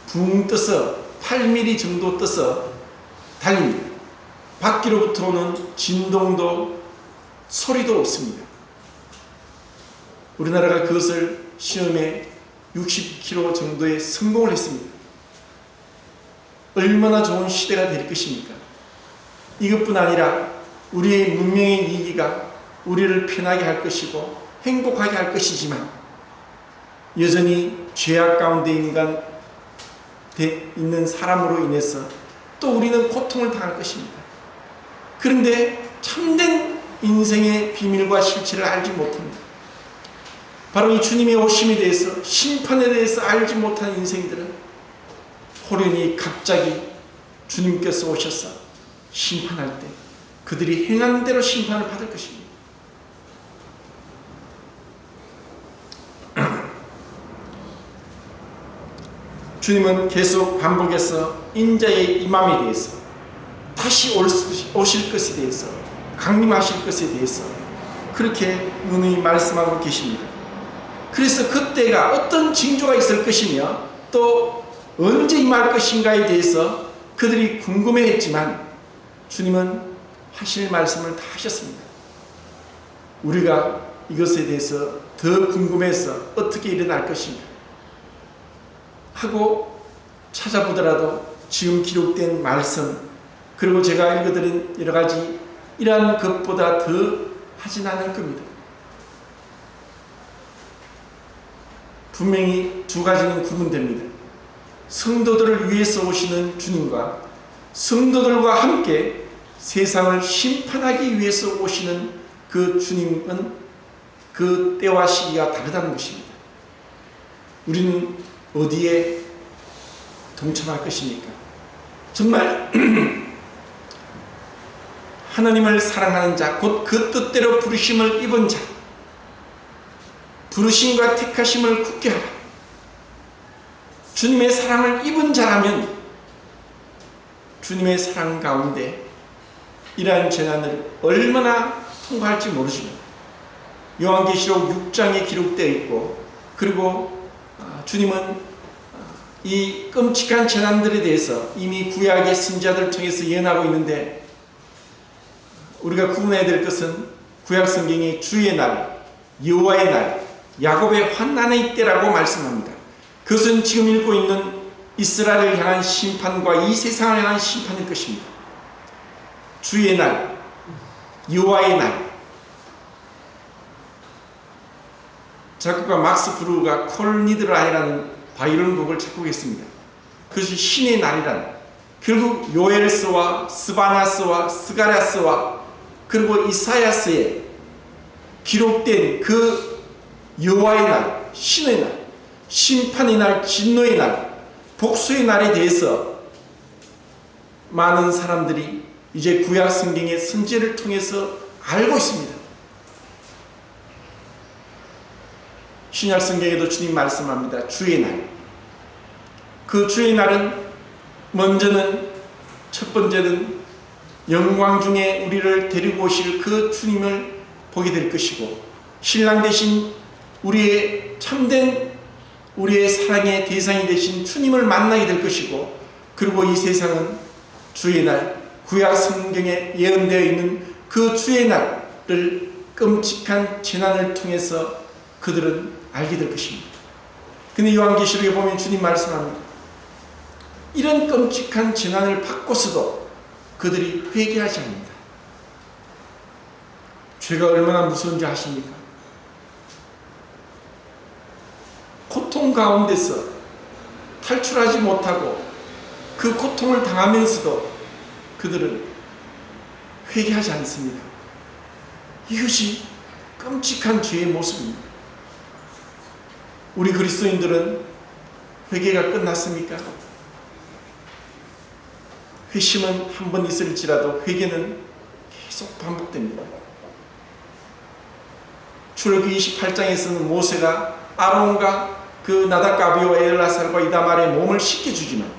[SPEAKER 1] 붕 떠서 8mm 정도 떠서 달립니다. 밖으로부터 오는 진동도 소리도 없습니다. 우리나라가 그것을 시험에 60km 정도에 성공을 했습니다. 얼마나 좋은 시대가 될 것입니까? 이것뿐 아니라 우리의 문명의 이기가 우리를 편하게 할 것이고 행복하게 할 것이지만 여전히 죄악 가운데 있는 사람으로 인해서 또 우리는 고통을 당할 것입니다. 그런데 참된 인생의 비밀과 실체를 알지 못합니다. 바로 이 주님의 오심에 대해서, 심판에 대해서 알지 못한 인생들은 호련히 갑자기 주님께서 오셔서 심판할 때 그들이 행한 대로 심판을 받을 것입니다. 주님은 계속 반복해서 인자의 임함에 대해서, 다시 오실 것에 대해서, 강림하실 것에 대해서 그렇게 누누이 말씀하고 계십니다. 그래서 그때가 어떤 징조가 있을 것이며 또 언제 임할 것인가에 대해서 그들이 궁금해했지만 주님은 하실 말씀을 다 하셨습니다. 우리가 이것에 대해서 더 궁금해서 어떻게 일어날 것인가 하고 찾아보더라도 지금 기록된 말씀, 그리고 제가 읽어드린 여러 가지 이러한 것보다 더 하진 않을 겁니다. 분명히 두 가지는 구분됩니다. 성도들을 위해서 오시는 주님과 성도들과 함께 세상을 심판하기 위해서 오시는 그 주님은 그 때와 시기가 다르다는 것입니다. 우리는 어디에 동참할 것입니까? 정말 하나님을 사랑하는 자, 곧 그 뜻대로 부르심을 입은 자, 부르심과 택하심을 굳게 하라. 주님의 사랑을 입은 자라면 주님의 사랑 가운데 이러한 재난을 얼마나 통과할지 모르지만 요한계시록 6장에 기록되어 있고, 그리고 주님은 이 끔찍한 재난들에 대해서 이미 구약의 선지자들을 통해서 예언하고 있는데, 우리가 구분해야 될 것은 구약 성경이 주의 날, 여호와의 날, 야곱의 환난의 때라고 말씀합니다. 그것은 지금 읽고 있는 이스라엘을 향한 심판과 이 세상을 향한 심판일 것입니다. 주의 날, 여호와의 날. 작곡가 막스 브루가 콜 니드 라이라는 바이올린 곡을 작곡했습니다. 그것이 신의 날이란, 결국 요엘서와 스바냐서와 스가랴서와 그리고 이사야서에 기록된 그 여호와의 날, 신의 날, 심판의 날, 진노의 날, 복수의 날에 대해서 많은 사람들이 이제 구약 성경의 선지를 통해서 알고 있습니다. 신약 성경에도 주님 말씀합니다. 주의 날. 그 주의 날은 먼저는, 첫 번째는 영광 중에 우리를 데리고 오실 그 주님을 보게 될 것이고, 신랑 되신 우리의 참된 우리의 사랑의 대상이 되신 주님을 만나게 될 것이고, 그리고 이 세상은 주의 날, 구약 성경에 예언되어 있는 그 주의 날을 끔찍한 재난을 통해서 그들은 알게 될 것입니다. 근데 요한계시록에 보면 주님 말씀합니다. 이런 끔찍한 재난을 받고서도 그들이 회개하지 않는다. 죄가 얼마나 무서운지 아십니까? 고통 가운데서 탈출하지 못하고 그 고통을 당하면서도 그들은 회개하지 않습니다. 이것이 끔찍한 죄의 모습입니다. 우리 그리스도인들은 회개가 끝났습니까? 회심은 한 번 있을지라도 회개는 계속 반복됩니다. 출애굽기 28장에서는 모세가 아론과 그 나답과 아비후와 엘아살과 이다말의 몸을 씻겨주지만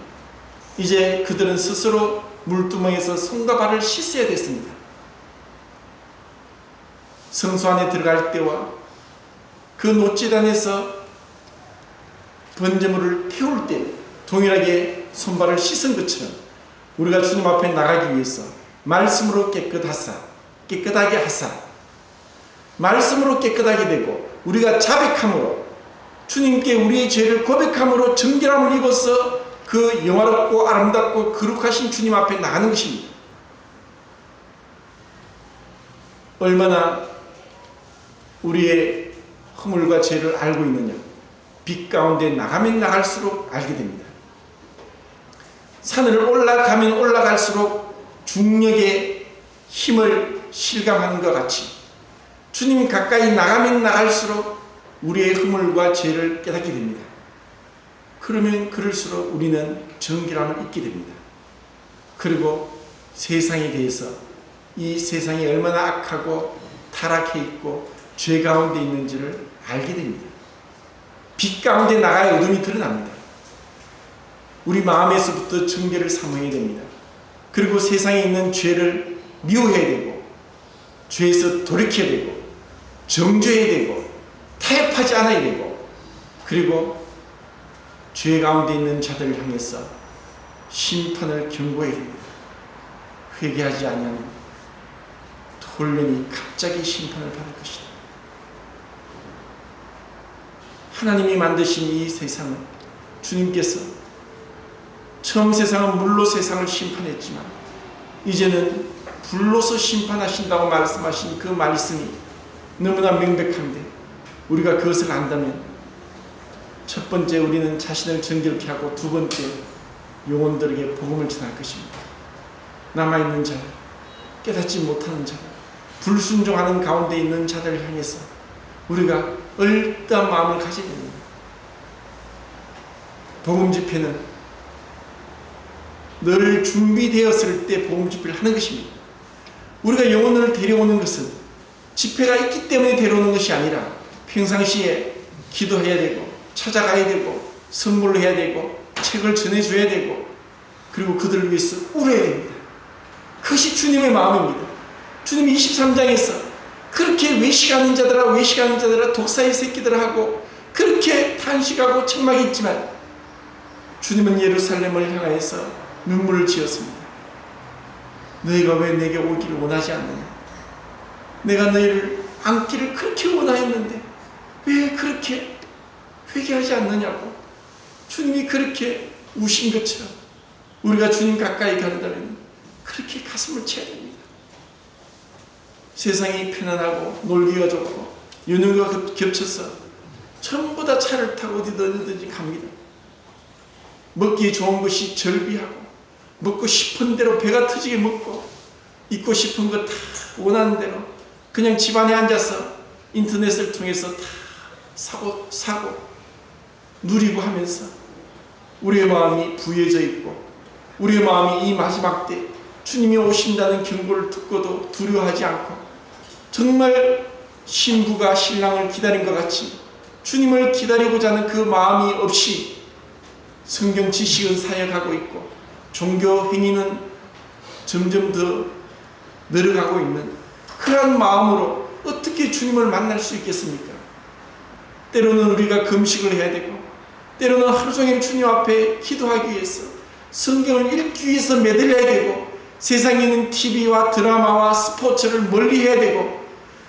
[SPEAKER 1] 이제 그들은 스스로 물두멍에서 손과 발을 씻어야 됐습니다. 성소 안에 들어갈 때와 그 노제단에서 번제물을 태울 때 동일하게 손발을 씻은 것처럼 우리가 주님 앞에 나가기 위해서 말씀으로 깨끗하게 하사 말씀으로 깨끗하게 되고 우리가 자백함으로 주님께 우리의 죄를 고백함으로 정결함을 입어서 그 영화롭고 아름답고 거룩하신 주님 앞에 나가는 것입니다. 얼마나 우리의 허물과 죄를 알고 있느냐, 빛 가운데 나가면 나갈수록 알게 됩니다. 산을 올라가면 올라갈수록 중력의 힘을 실감하는 것 같이 주님 가까이 나가면 나갈수록 우리의 허물과 죄를 깨닫게 됩니다. 그러면 그럴수록 우리는 정결함을 잊게 됩니다. 그리고 세상에 대해서 이 세상이 얼마나 악하고 타락해 있고 죄 가운데 있는지를 알게 됩니다. 빛 가운데 나가야 어둠이 드러납니다. 우리 마음에서부터 정결을 삼아야 됩니다. 그리고 세상에 있는 죄를 미워해야 되고 죄에서 돌이켜야 되고 정죄해야 되고 타협하지 않아야 되고 그리고 죄 가운데 있는 자들을 향해서 심판을 경고해야 됩니다. 회개하지 아니하면 돌연히 갑자기 심판을 받을 것이다. 하나님이 만드신 이 세상은 주님께서 처음 세상은 물로 세상을 심판했지만 이제는 불로서 심판하신다고 말씀하신 그 말씀이 너무나 명백한데 우리가 그것을 안다면 첫 번째 우리는 자신을 정결케 하고 두 번째 영혼들에게 복음을 전할 것입니다. 남아있는 자들, 깨닫지 못하는 자들, 불순종하는 가운데 있는 자들을 향해서 우리가 얼떠한 마음을 가져야 됩니다. 복음 집회는 늘 준비되었을 때 복음 집회를 하는 것입니다. 우리가 영혼을 데려오는 것은 집회가 있기 때문에 데려오는 것이 아니라 평상시에 기도해야 되고 찾아가야 되고 선물을 해야 되고 책을 전해줘야 되고 그리고 그들을 위해서 울어야 됩니다. 그것이 주님의 마음입니다. 주님이 23장에서 그렇게 외식하는 자들아 독사의 새끼들아 하고 그렇게 탄식하고 책망했지만 주님은 예루살렘을 향하여서 눈물을 지었습니다. 너희가 왜 내게 오기를 원하지 않느냐? 내가 너희를 안기를 그렇게 원하였는데 왜 그렇게 회개하지 않느냐고. 주님이 그렇게 우신 것처럼 우리가 주님 가까이 간다면 그렇게 가슴을 쳐야 됩니다. 세상이 편안하고 놀기가 좋고 연휴가 겹쳐서 전부 다 차를 타고 어디든지 갑니다. 먹기 좋은 것이 절비하고 먹고 싶은 대로 배가 터지게 먹고 입고 싶은 거 다 원하는 대로 그냥 집안에 앉아서 인터넷을 통해서 다 사고 누리고 하면서 우리의 마음이 부해져 있고 우리의 마음이 이 마지막 때 주님이 오신다는 경고를 듣고도 두려워하지 않고 정말 신부가 신랑을 기다린 것 같이 주님을 기다리고자 하는 그 마음이 없이 성경 지식은 사역하고 있고 종교 행위는 점점 더 늘어가고 있는 그러한 마음으로 어떻게 주님을 만날 수 있겠습니까? 때로는 우리가 금식을 해야 되고 때로는 하루 종일 주님 앞에 기도하기 위해서 성경을 읽기 위해서 매달려야 되고 세상에 있는 TV와 드라마와 스포츠를 멀리해야 되고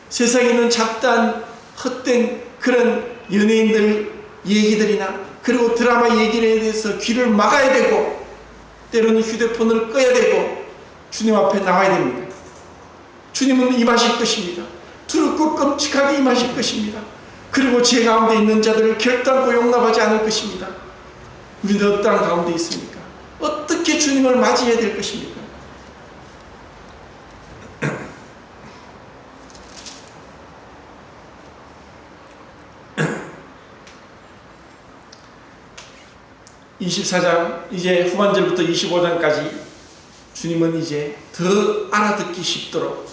[SPEAKER 1] 세상에 있는 잡다한 헛된 그런 연예인들 얘기들이나 그리고 드라마 얘기에 대해서 귀를 막아야 되고 때로는 휴대폰을 꺼야 되고 주님 앞에 나와야 됩니다. 주님은 임하실 것입니다. 두렵고 끔찍하게 임하실 것입니다. 그리고 제 가운데 있는 자들을 결단코 용납하지 않을 것입니다. 우리는 어떤 가운데 있습니까? 어떻게 주님을 맞이해야 될 것입니까? (24장) 이제 후반절부터 25장까지 주님은 이제 더 알아듣기 쉽도록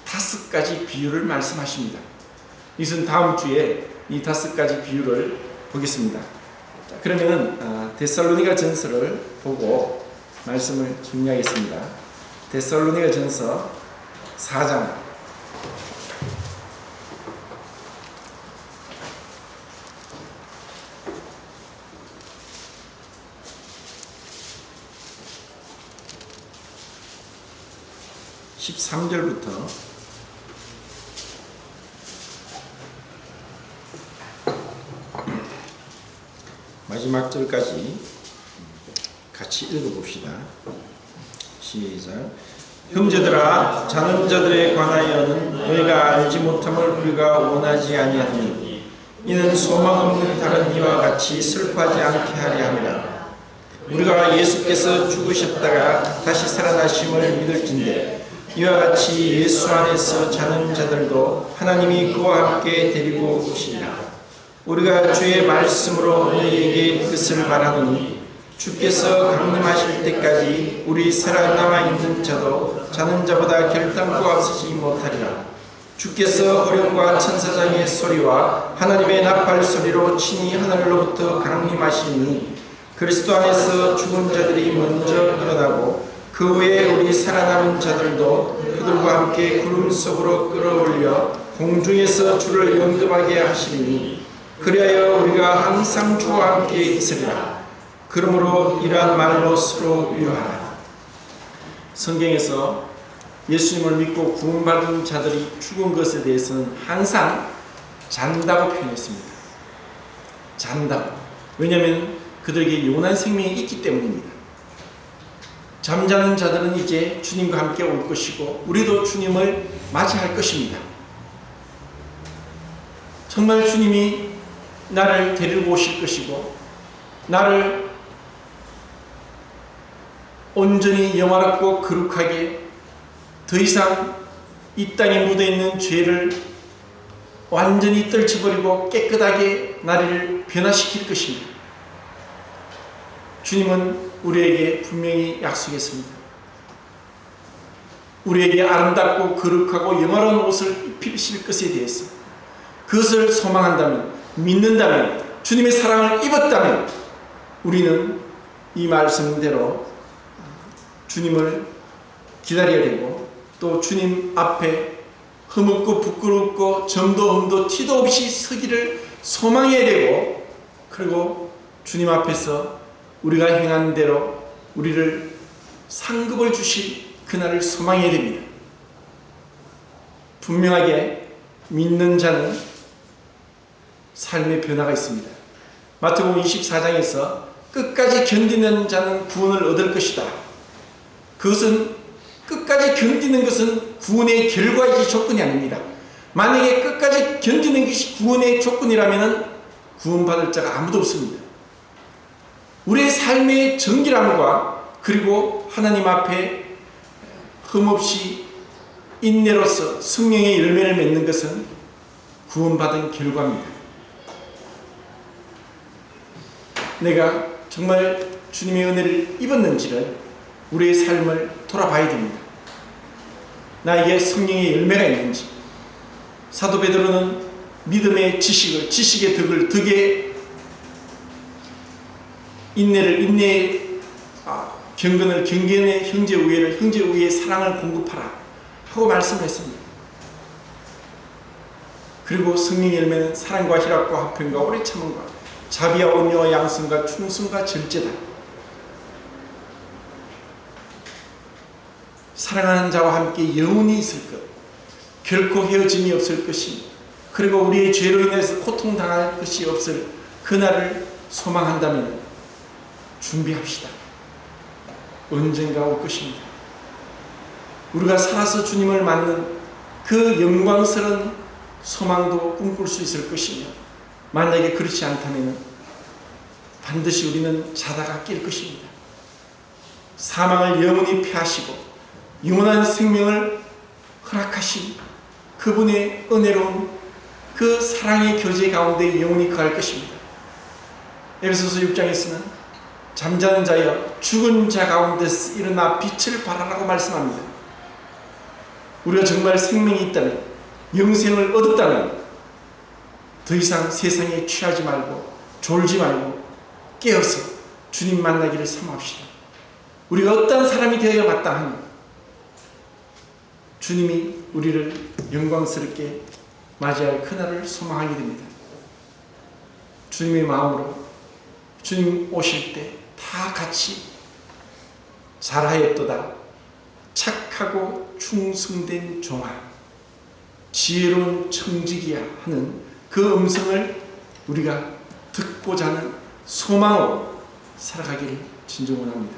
[SPEAKER 1] 5가지 비유를 말씀하십니다. 이것은 다음 주에 이 5가지 비유를 보겠습니다. 그러면은 데살로니가 전서를 보고 말씀을 정리하겠습니다. 데살로니가 전서 4장 13절부터 마지막 절까지 같이 읽어봅시다. 시작. 형제들아, 자는 자들에 관하여는 너희가 알지 못함을 우리가 원하지 아니하니 이는 소망 없는 다른 이와 같이 슬퍼하지 않게 하려 함이라. 우리가 예수께서 죽으셨다가 다시 살아나심을 믿을진대 이와 같이 예수 안에서 자는 자들도 하나님이 그와 함께 데리고 오시리라. 우리가 주의 말씀으로 너희에게 이것을 말하노니 주께서 강림하실 때까지 우리 살아남아 있는 자도 자는 자보다 결단코 앞서지 못하리라. 주께서 어령과 천사장의 소리와 하나님의 나팔 소리로 친히 하늘로부터 강림하시니 그리스도 안에서 죽은 자들이 먼저 일어나고 그 후에 우리 살아남은 자들도 그들과 함께 구름 속으로 끌어올려 공중에서 주를 영접하게 하시리니 그리하여 우리가 항상 주와 함께 있으리라. 그러므로 이러한 말로 서로 위로하라. 성경에서 예수님을 믿고 구원받은 자들이 죽은 것에 대해서는 항상 잔다고 표현했습니다. 잔다고. 왜냐하면 그들에게 영원한 생명이 있기 때문입니다. 잠자는 자들은 이제 주님과 함께 올 것이고 우리도 주님을 맞이할 것입니다. 정말 주님이 나를 데리고 오실 것이고 나를 온전히 영화롭고 거룩하게 더 이상 이 땅에 묻어있는 죄를 완전히 떨쳐버리고 깨끗하게 나를 변화시킬 것입니다. 주님은 우리에게 분명히 약속했습니다. 우리에게 아름답고 거룩하고 영화로운 옷을 입히실 것에 대해서 그것을 소망한다면, 믿는다면, 주님의 사랑을 입었다면 우리는 이 말씀대로 주님을 기다려야 되고 또 주님 앞에 흠없고 부끄럽고 점도 흠도 티도 없이 서기를 소망해야 되고 그리고 주님 앞에서 우리가 행한 대로 우리를 상급을 주실 그날을 소망해야 됩니다. 분명하게 믿는 자는 삶의 변화가 있습니다. 마태복음 24장에서 끝까지 견디는 자는 구원을 얻을 것이다. 그것은 끝까지 견디는 것은 구원의 결과이지 조건이 아닙니다. 만약에 끝까지 견디는 것이 구원의 조건이라면 구원받을 자가 아무도 없습니다. 우리의 삶의 정결함과 그리고 하나님 앞에 흠없이 인내로서 성령의 열매를 맺는 것은 구원받은 결과입니다. 내가 정말 주님의 은혜를 입었는지를 우리의 삶을 돌아봐야 됩니다. 나에게 성령의 열매가 있는지. 사도 베드로는 믿음의 지식의 덕의 인내의 경건을 경건의 형제 우애를 형제 우애의 사랑을 공급하라 하고 말씀을 했습니다. 그리고 성령의 열매는 사랑과 희락과 화평과 오래 참음과 자비와 온유와 양선과 충성과 절제다. 사랑하는 자와 함께 영원히 있을 것, 결코 헤어짐이 없을 것이, 그리고 우리의 죄로 인해서 고통당할 것이 없을 그날을 소망한다면 준비합시다. 언젠가 올 것입니다. 우리가 살아서 주님을 맞는 그 영광스러운 소망도 꿈꿀 수 있을 것이며, 만약에 그렇지 않다면 반드시 우리는 자다가 깰 것입니다. 사망을 영원히 패하시고 영원한 생명을 허락하신 그분의 은혜로운 그 사랑의 교제 가운데 영원히 거할 것입니다. 에베소서 6장에서는 잠자는 자여 죽은 자 가운데서 일어나 빛을 발하라고 말씀합니다. 우리가 정말 생명이 있다면, 영생을 얻었다면 더 이상 세상에 취하지 말고 졸지 말고 깨어서 주님 만나기를 사모합시다. 우리가 어떠한 사람이 되어야 마땅하니 주님이 우리를 영광스럽게 맞이할 그날을 소망하게 됩니다. 주님의 마음으로 주님 오실 때 다 같이 잘하였도다 착하고 충성된 종아 지혜로운 청지기야 하는 그 음성을 우리가 듣고자 하는 소망으로 살아가기를 진정 원합니다.